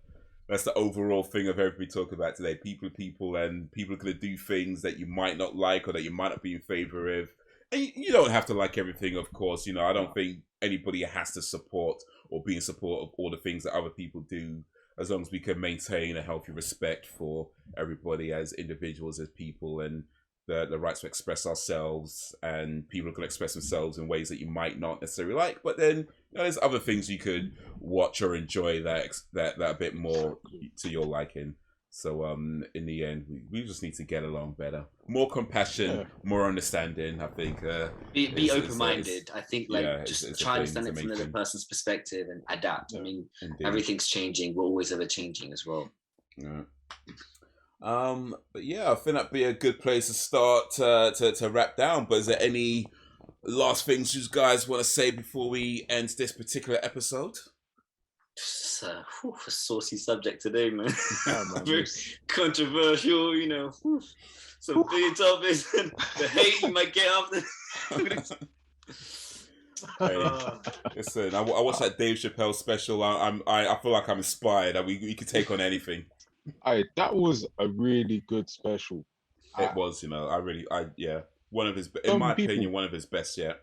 overall thing of everything we talk about today. People are people, and people are going to do things that you might not like or that you might not be in favor of. And you don't have to like everything, of course. You know, I don't think anybody has to support or be in support of all the things that other people do, as long as we can maintain a healthy respect for everybody as individuals, as people, and the rights to express ourselves. And people can express themselves in ways that you might not necessarily like, but then, you know, there's other things you could watch or enjoy that a bit more to your liking. So in the end, we just need to get along better, more compassion, more understanding. I think be open-minded. I think just try and understand it from another person's perspective and adapt. I mean, everything's changing. We're always ever changing as well. Yeah. But yeah, I think that'd be a good place to start to wrap down. But is there any last things you guys want to say before we end this particular episode? It's a saucy subject today, man. Yeah, man. Very controversial, you know. Some big topics. The hate you might get after. Listen, I watched that Dave Chappelle special. I feel like I'm inspired. We could take on anything. That was a really good special. It was, you know. One of his, in my opinion, one of his best yet.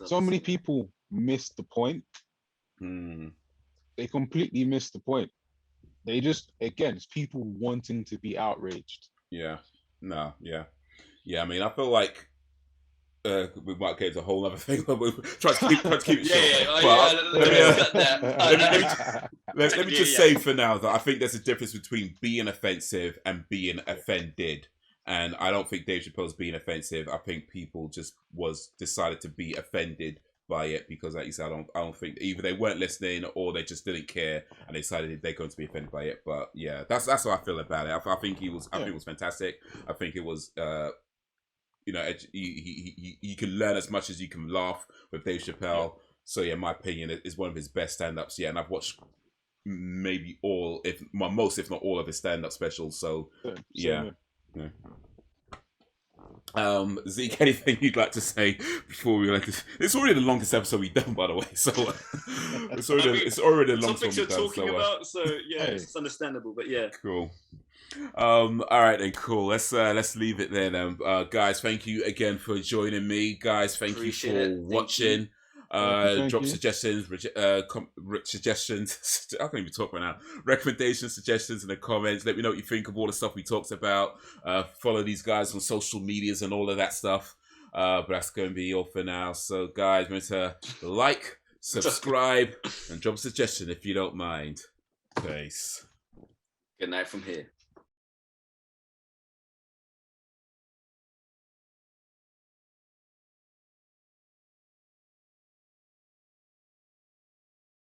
So many people missed the point. They completely missed the point. They just, again, it's people wanting to be outraged. Yeah. No. Yeah. Yeah. I mean, I feel like we might get into a whole other thing. But we'll try to keep it short. Let me just say for now that I think there's a difference between being offensive and being offended. And I don't think Dave Chappelle's being offensive. I think people just decided to be offended by it because, like you said, I don't think either they weren't listening or they just didn't care and they decided they're going to be offended by it. But yeah, that's how I feel about it. I think it was fantastic. I think it was you know, you can learn as much as you can laugh with Dave Chappelle. So yeah, in my opinion, is one of his best stand-ups. Yeah, and I've watched maybe if not all of his stand-up specials. So yeah. Zeke, anything you'd like to say before we this? It's already the longest episode we've done, by the way. So it's already the longest one we've done. Talking about, so yeah, it's understandable. But yeah, cool. All right then, cool. Let's leave it there then. Guys, thank you again for joining me. Guys, thank you for watching. Drop suggestions, suggestions. I can't even talk right now. Recommendations, suggestions in the comments. Let me know what you think of all the stuff we talked about. Follow these guys on social medias and all of that stuff. But that's going to be all for now. So, guys, remember to like, subscribe, and drop a suggestion if you don't mind. Peace. Good night from here.